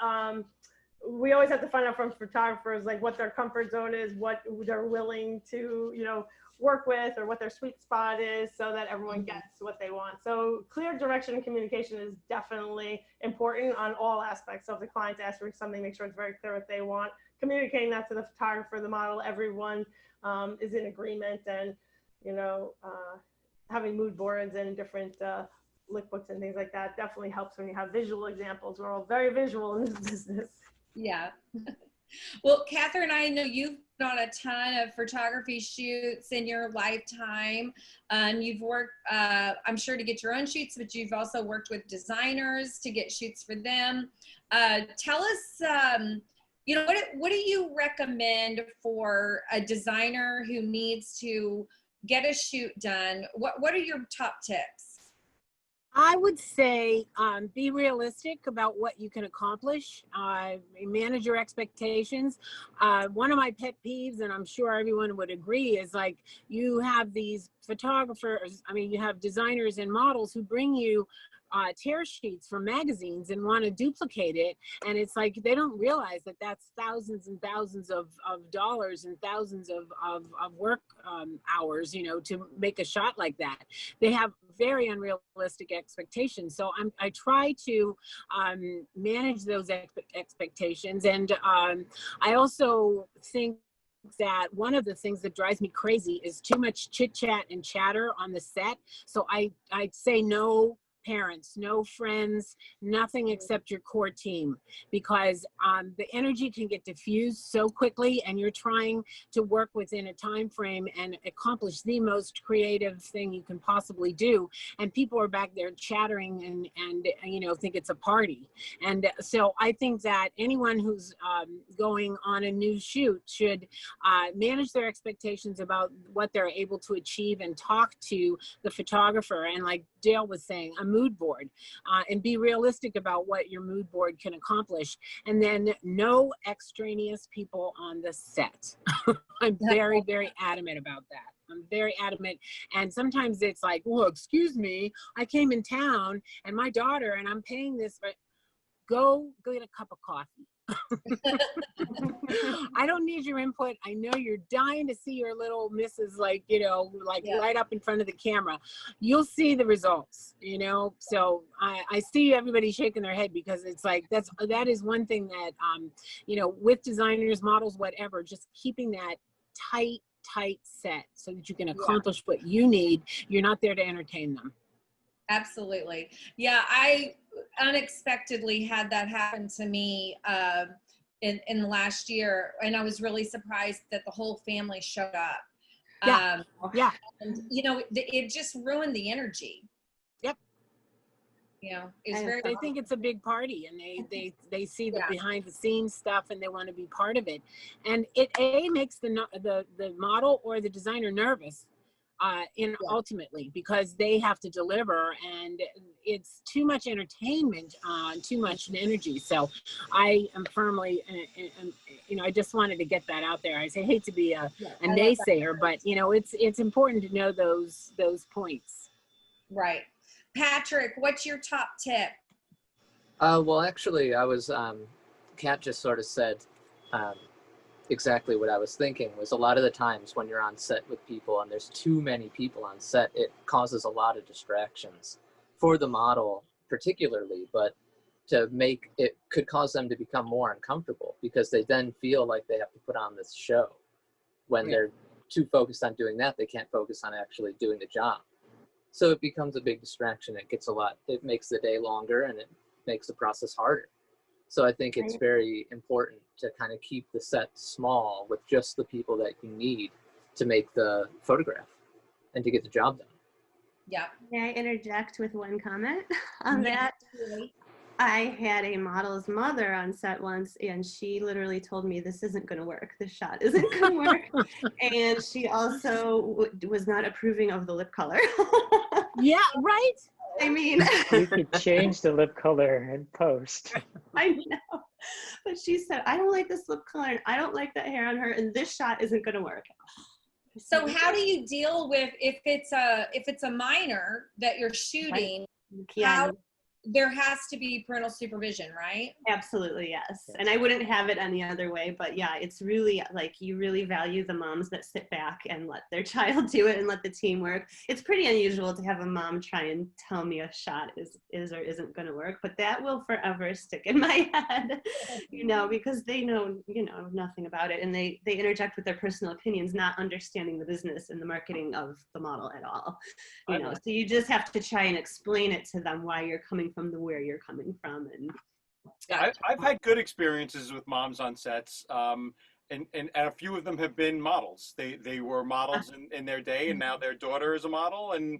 We always have to find out from photographers like what their comfort zone is, what they're willing to, you know, work with, or what their sweet spot is, so that everyone gets what they want. So clear direction and communication is definitely important on all aspects. So if the client asks for something, make sure it's very clear what they want. Communicating that to the photographer, the model, everyone is in agreement. And, you know, having mood boards and different look books and things like that definitely helps when you have visual examples. We're all very visual in this business. Yeah. Well, Catherine, I know you've done a ton of photography shoots in your lifetime. You've worked, I'm sure, to get your own shoots, but you've also worked with designers to get shoots for them. Tell us, you know, what do you recommend for a designer who needs to get a shoot done? What are your top tips? I would say be realistic about what you can accomplish. Manage your expectations. One of my pet peeves, and I'm sure everyone would agree, is like you have these photographers, I mean, you have designers and models who bring you tear sheets from magazines and want to duplicate it, and it's like they don't realize that that's thousands and thousands of dollars and thousands of work hours, you know, to make a shot like that. They have very unrealistic expectations. So I try to manage those expectations, and I also think that one of the things that drives me crazy is too much chit chat and chatter on the set. So I'd say no parents, no friends, nothing except your core team, because the energy can get diffused so quickly, and you're trying to work within a time frame and accomplish the most creative thing you can possibly do, and people are back there chattering and you know, think it's a party. And so I think that anyone who's going on a new shoot should manage their expectations about what they're able to achieve, and talk to the photographer, and like Dale was saying, a mood board, and be realistic about what your mood board can accomplish. And then no extraneous people on the set. I'm very, very adamant about that. I'm very adamant. And sometimes it's like, well, excuse me, I came in town and my daughter, and I'm paying this, but go get a cup of coffee. I don't need your input. I know you're dying to see your little missus, like, you know, like right up in front of the camera. You'll see the results, you know. So I see everybody shaking their head, because it's like that is one thing that you know, with designers, models, whatever, just keeping that tight set so that you can accomplish what you need. You're not there to entertain them. Absolutely. Yeah, I unexpectedly had that happen to me in the last year, and I was really surprised that the whole family showed up. Yeah. And you know, it just ruined the energy. Yep. You know, it's very. They think it's a big party, and they see the behind the scenes stuff, and they want to be part of it, and it makes the model or the designer nervous. Ultimately, because they have to deliver, and it's too much entertainment, too much energy. So I am firmly, you know, I just wanted to get that out there. I hate to be a naysayer, but you know, it's important to know those points. Right. Patrick, what's your top tip? Well, actually, I was, Kat just sort of said, exactly what I was thinking. Was a lot of the times when you're on set with people and there's too many people on set, it causes a lot of distractions for the model particularly, but to make it could cause them to become more uncomfortable because they then feel like they have to put on this show. When they're too focused on doing that, they can't focus on actually doing the job. So it becomes a big distraction. It makes the day longer and it makes the process harder. So I think it's very important to kind of keep the set small with just the people that you need to make the photograph and to get the job done. Yeah. May I interject with one comment on that? I had a model's mother on set once, and she literally told me, this isn't going to work. This shot isn't going to work. And she also was not approving of the lip color. Yeah, right? I mean, You could change the lip color in post. I know. But she said, I don't like this lip color, and I don't like that hair on her, and this shot isn't going to work. So how do you deal with if it's a minor that you're shooting? Yeah. There has to be parental supervision, right? Absolutely, yes. And I wouldn't have it any other way, but yeah, it's really like you really value the moms that sit back and let their child do it and let the team work. It's pretty unusual to have a mom try and tell me a shot is or isn't going to work, but that will forever stick in my head, because they know, nothing about it, and they interject with their personal opinions, not understanding the business and the marketing of the model at all. So you just have to try and explain it to them why you're coming from where you're coming from. And I've had good experiences with moms on sets, and a few of them have been models. They were models in their day, and now their daughter is a model, and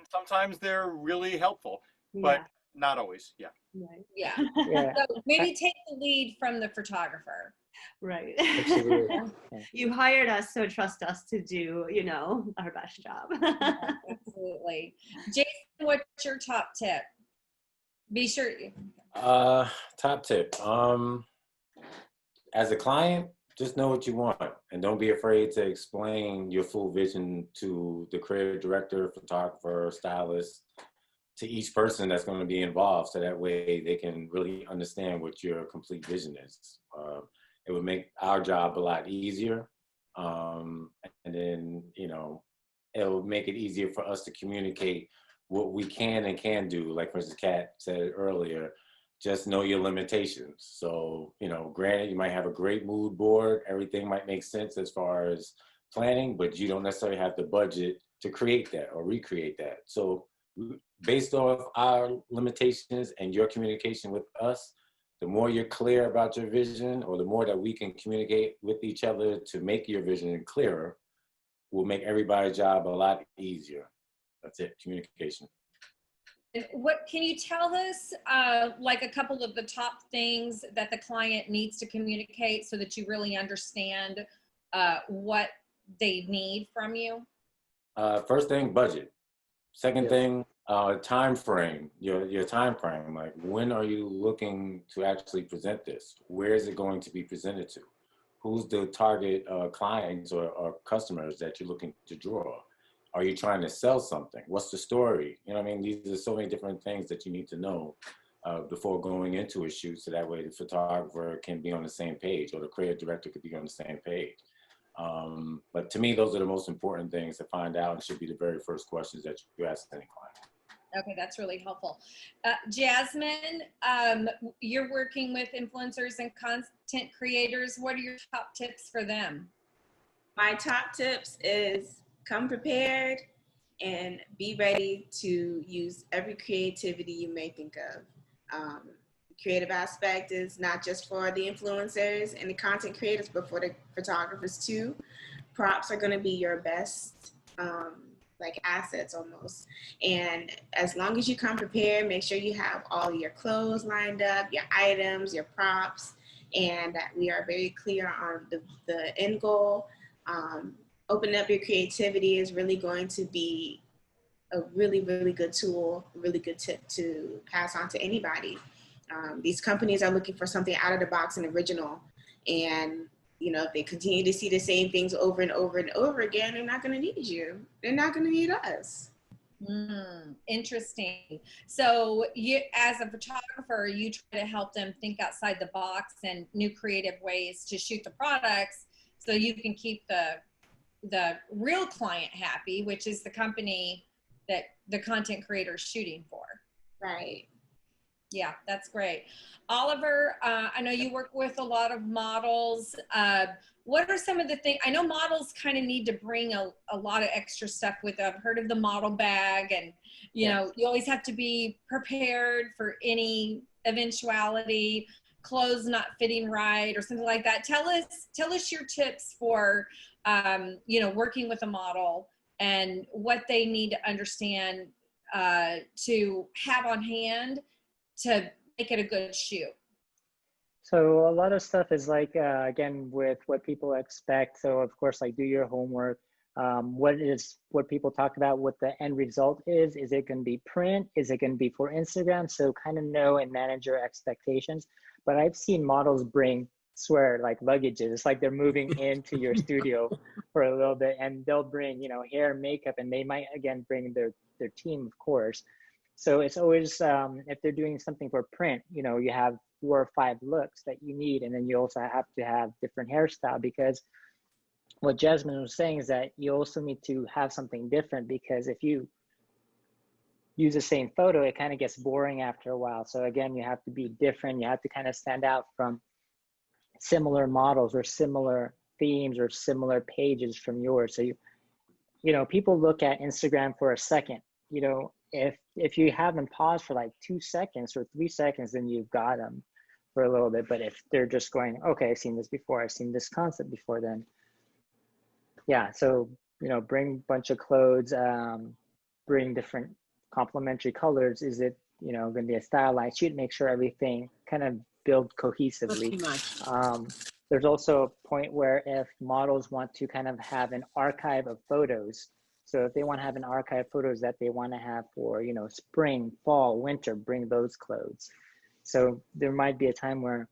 sometimes they're really helpful, but not always. Yeah. Right. Yeah. Yeah. So maybe take the lead from the photographer. Right. Absolutely. You hired us, so trust us to do, our best job. Absolutely. Jason, what's your top tip? Be sure. Top tip. As a client, just know what you want and don't be afraid to explain your full vision to the creative director, photographer, stylist, to each person that's going to be involved, so that way they can really understand what your complete vision is. It would make our job a lot easier. And then, it will make it easier for us to communicate what we can and can't do. Like Mrs. Kat said earlier, just know your limitations. So, granted, you might have a great mood board. Everything might make sense as far as planning, but you don't necessarily have the budget to create that or recreate that. So based off our limitations and your communication with us, the more you're clear about your vision, or the more that we can communicate with each other to make your vision clearer, will make everybody's job a lot easier. That's it, communication. What can you tell us, like a couple of the top things that the client needs to communicate so that you really understand what they need from you? First thing, budget. Second thing, time frame. Your time frame. Like, when are you looking to actually present this? Where is it going to be presented to? Who's the target clients or customers that you're looking to draw? Are you trying to sell something? What's the story? These are so many different things that you need to know before going into a shoot, so that way the photographer can be on the same page, or the creative director could be on the same page. But to me, those are the most important things to find out, and should be the very first questions that you ask any client. Okay, that's really helpful. Jasmine, you're working with influencers and content creators. What are your top tips for them? My top tips is come prepared and be ready to use every creativity you may think of. Creative aspect is not just for the influencers and the content creators, but for the photographers too. Props are going to be your best assets almost. And as long as you come prepared, make sure you have all your clothes lined up, your items, your props, and that we are very clear on the end goal. Opening up your creativity is really going to be a really, really good tool, really good tip to pass on to anybody. These companies are looking for something out of the box and original. And, if they continue to see the same things over and over and over again, they're not going to need you. They're not going to need us. Interesting. So you, as a photographer, you try to help them think outside the box and new creative ways to shoot the products so you can keep the real client happy, which is the company that the content creator is shooting for. Right. Yeah, that's great. Oliver, I know you work with a lot of models. What are some of the things, I know models kind of need to bring a lot of extra stuff with them. I've heard of the model bag, and you know, you always have to be prepared for any eventuality, clothes not fitting right or something like that. Tell us your tips for, you know, working with a model and what they need to understand to have on hand to make it a good shoot. So a lot of stuff is like, again, with what people expect. So of course, like do your homework. What people talk about, what the end result is. Is it going to be print? Is it going to be for Instagram? So kind of know and manage your expectations. But I've seen models bring, swear, like luggages. It's like they're moving into your studio for a little bit, and they'll bring, you know, hair, makeup, and they might, again, bring their team, of course. So it's always, if they're doing something for print, you know, you have 4 or 5 looks that you need, and then you also have to have different hairstyle, because what Jasmine was saying is that you also need to have something different, because if you use the same photo, it kind of gets boring after a while. So again, you have to be different. You have to kind of stand out from similar models or similar themes or similar pages from yours. So you know, people look at Instagram for a second. You know, if you have them pause for like 2 seconds or 3 seconds, then you've got them for a little bit. But if they're just going, okay, I've seen this before, I've seen this concept before, then yeah. So, you know, bring a bunch of clothes, bring different complementary colors. Is it, you know, going to be a stylized shoot? Make sure everything kind of build cohesively. There's also a point where if models want to kind of have an archive of photos, so if they want to have an archive of photos that they want to have for, you know, spring, fall, winter, bring those clothes. So there might be a time where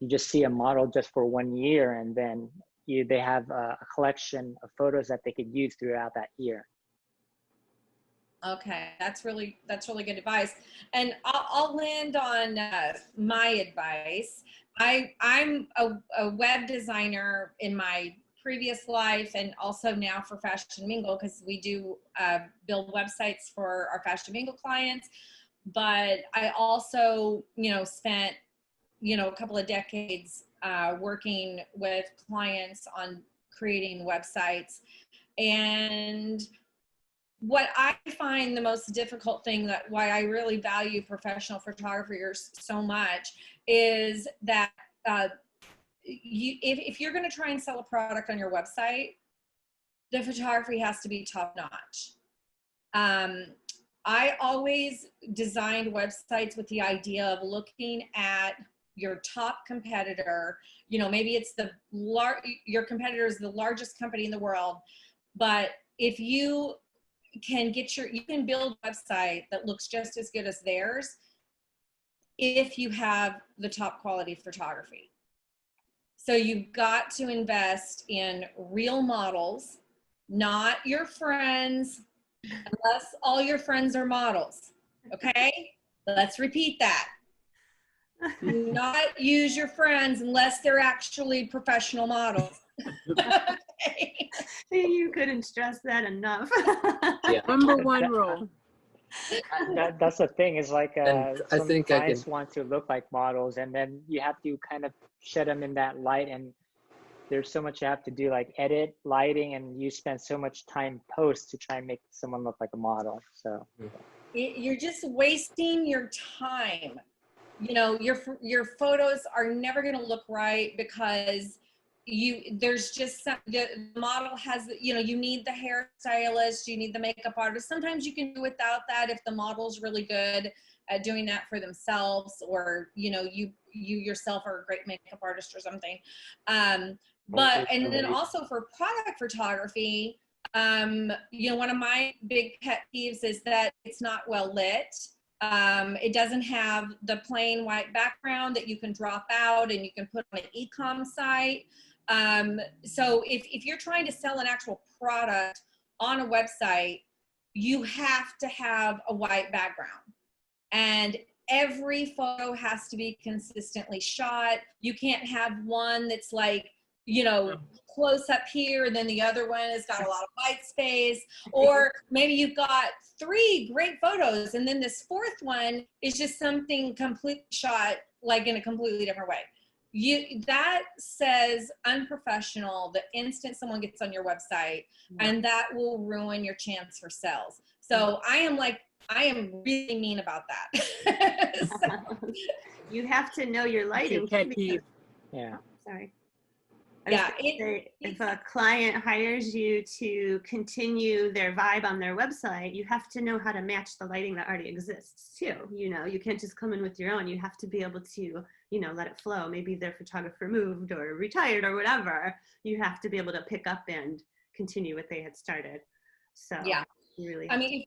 you just see a model just for 1 year, and then they have a collection of photos that they could use throughout that year. Okay, that's really good advice. And I'll land on my advice. I'm a web designer in my previous life, and also now for Fashion Mingle, because we do build websites for our Fashion Mingle clients. But I also, you know, spent, you know, a couple of decades working with clients on creating websites. And what I find the most difficult thing, that why I really value professional photographers so much, is that if you're going to try and sell a product on your website, the photography has to be top notch. I always designed websites with the idea of looking at your top competitor. You know, maybe it's your competitor is the largest company in the world, but if you can you can build a website that looks just as good as theirs if you have the top quality photography. So you've got to invest in real models, not your friends, unless all your friends are models. Okay? Let's repeat that. Do not use your friends unless they're actually professional models. Okay. You couldn't stress that enough. Yeah. Number 1 rule. That's the thing, is like some think clients want to look like models, and then you have to kind of shed them in that light, and there's so much you have to do, like edit, lighting, and you spend so much time post to try and make someone look like a model. So you're just wasting your time. You know, your photos are never going to look right, because there's just the model has, you know, you need the hairstylist, you need the makeup artist. Sometimes you can do without that if the model's really good at doing that for themselves, or, you know, you yourself are a great makeup artist or something. But, and then also for product photography, you know, one of my big pet peeves is that it's not well lit. It doesn't have the plain white background that you can drop out and you can put on an e-com site. So if you're trying to sell an actual product on a website, you have to have a white background. And every photo has to be consistently shot. You can't have one that's like, you know, close up here, and then the other one has got a lot of white space. Or maybe you've got 3 great photos, and then this 4th one is just something completely shot like in a completely different way. That says unprofessional the instant someone gets on your website, and that will ruin your chance for sales. So I am really mean about that. So, you have to know your lighting. Yeah. Sorry. Yeah. If a client hires you to continue their vibe on their website, you have to know how to match the lighting that already exists too. You know, you can't just come in with your own. You have to be able to, you know, let it flow. Maybe their photographer moved or retired or whatever. You have to be able to pick up and continue what they had started. So yeah. Really, I mean,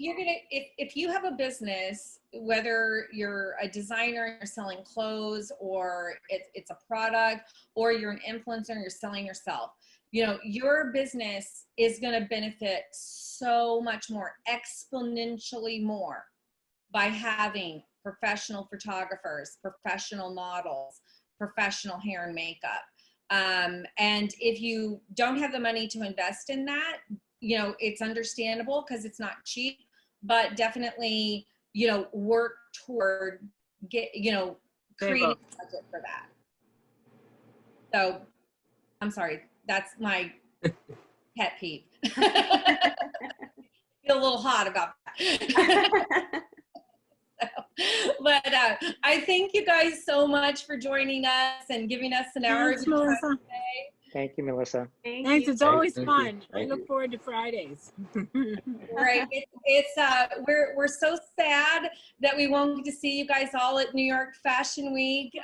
if you have a business, whether you're a designer, you're selling clothes, or it's a product, or you're an influencer and you're selling yourself, you know, your business is going to benefit so much more, exponentially more, by having professional photographers, professional models, professional hair and makeup. And if you don't have the money to invest in that, you know, it's understandable because it's not cheap, but definitely, you know, work toward creating a budget for that. So I'm sorry, that's my pet peeve. Feel a little hot about that. But I thank you guys so much for joining us and giving us an hour of your time today. Thank you, Melissa. Thanks. It's always fun. I look forward to Fridays. Right. We're so sad that we won't get to see you guys all at New York Fashion Week.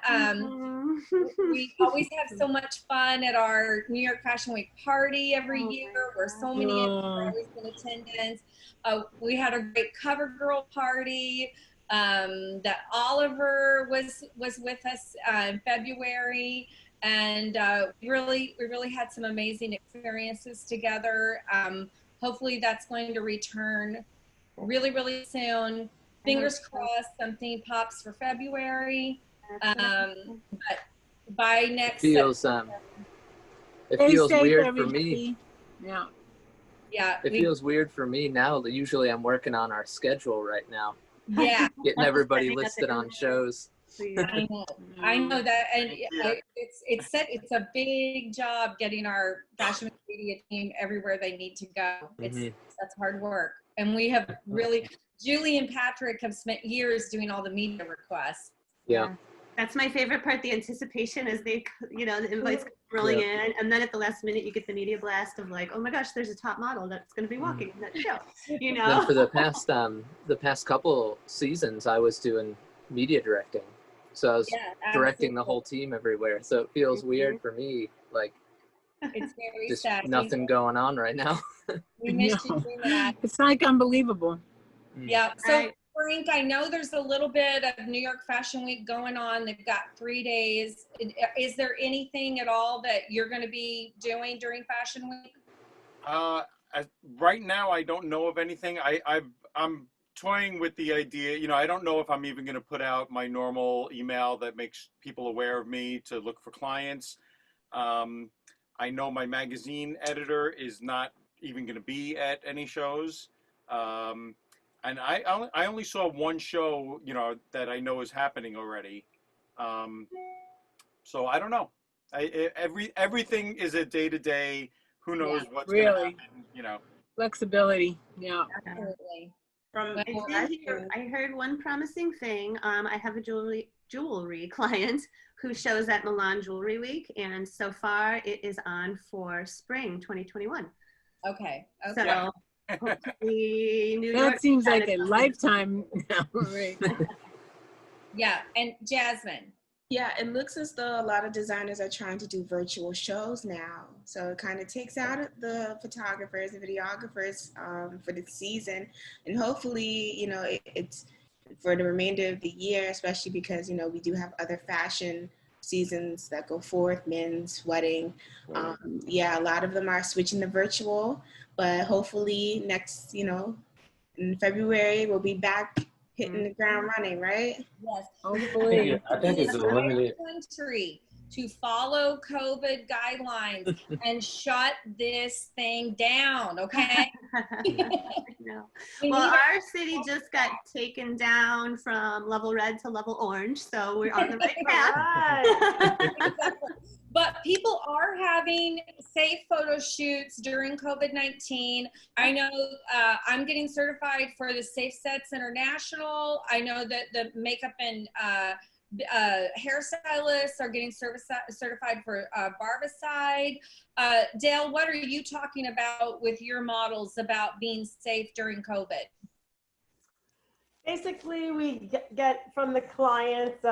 We always have so much fun at our New York Fashion Week party every year, where so many of you are always in attendance. We had a great cover girl party that Oliver was with us in February. And we really had some amazing experiences together. Hopefully that's going to return really, really soon. Fingers crossed something pops for February. But by next September. It feels weird for me. Yeah. Yeah. It feels weird for me now that usually I'm working on our schedule right now. Yeah. Getting everybody listed on shows. I know that, and it's a big job getting our fashion media team everywhere they need to go. That's hard work, and we have really, Julie and Patrick have spent years doing all the media requests. Yeah. That's my favorite part, the anticipation as they, you know, the invites rolling in, and then at the last minute you get the media blast of like, oh my gosh, there's a top model that's going to be walking in that show, you know. Then for the past couple seasons, I was doing media directing, so I was directing the whole team everywhere. So it feels weird for me, like it's very just sad. nothing going on right now. We missed you doing that. It's like unbelievable. Yeah. So Frank, I know there's a little bit of New York Fashion Week going on. They've got 3 days. Is there anything at all that you're going to be doing during Fashion Week? Right now, I don't know of anything. I'm toying with the idea. You know, I don't know if I'm even going to put out my normal email that makes people aware of me to look for clients. I know my magazine editor is not even going to be at any shows. And I only saw one show, you know, that I know is happening already. So I don't know. Everything is a day-to-day. Who knows what's going to happen, you know. Flexibility, yeah. Absolutely. I heard one promising thing. I have a jewelry client who shows at Milan Jewelry Week, and so far it is on for spring 2021. Okay. So hopefully New York. That seems like a lifetime now, right? Yeah, and Jasmine. Yeah, it looks as though a lot of designers are trying to do virtual shows now. So it kind of takes out the photographers and videographers for the season. And hopefully, you know, it's for the remainder of the year, especially because, you know, we do have other fashion seasons that go forth, men's, wedding. Yeah, a lot of them are switching to virtual, but hopefully next in February, we'll be back hitting the ground running, right? Yes. Hopefully. I think it's a limited. Country to follow COVID guidelines and shut this thing down, okay? No. We Well, need our city just got taken down from level red to level orange, so we're on the right path. Right. But people are having safe photo shoots during COVID-19. I know I'm getting certified for the Safe Sets International. I know that the makeup and hairstylists are getting certified for Barbicide. Dale, what are you talking about with your models about being safe during COVID? Basically, we get from the clients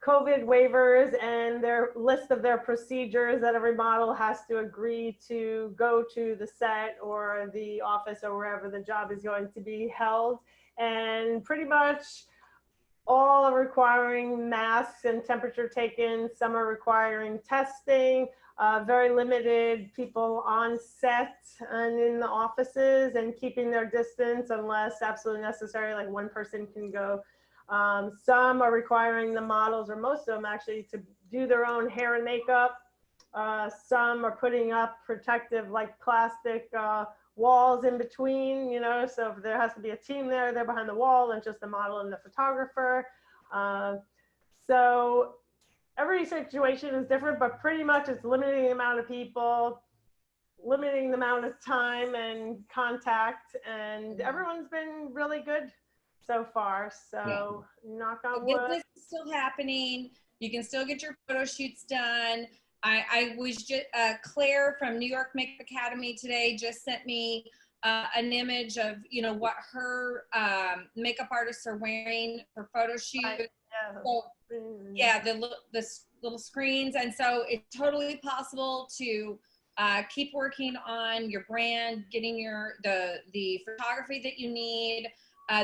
COVID waivers and their list of their procedures that every model has to agree to go to the set or the office or wherever the job is going to be held. And pretty much all are requiring masks and temperature taken. Some are requiring testing. Very limited people on set and in the offices and keeping their distance unless absolutely necessary, like one person can go. Some are requiring the models, or most of them actually, to do their own hair and makeup. Some are putting up protective, like plastic walls in between, you know, so if there has to be a team there, they're behind the wall and just the model and the photographer. So every situation is different, but pretty much it's limiting the amount of people, limiting the amount of time and contact, and everyone's been really good so far. So knock on wood. Business is still happening. You can still get your photo shoots done. I was just, Claire from New York Makeup Academy today just sent me an image of, you know, what her makeup artists are wearing for photo shoots. Yeah. So, yeah, the little screens. And so it's totally possible to keep working on your brand, getting the photography that you need.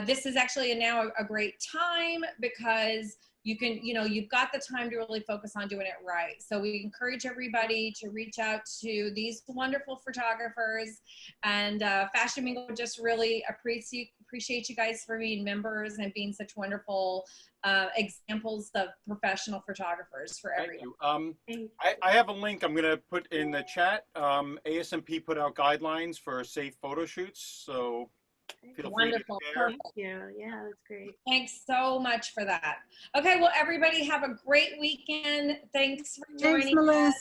This is actually now a great time because you can, you know, you've got the time to really focus on doing it right. So we encourage everybody to reach out to these wonderful photographers, and Fashion Mingle just really appreciate you guys for being members and being such wonderful examples of professional photographers for everyone. I have a link I'm going to put in the chat. ASMP put out guidelines for safe photo shoots, so feel free to share. Thank you. Yeah, that's great. Thanks so much for that. Okay, well, everybody have a great weekend. Thanks for joining us.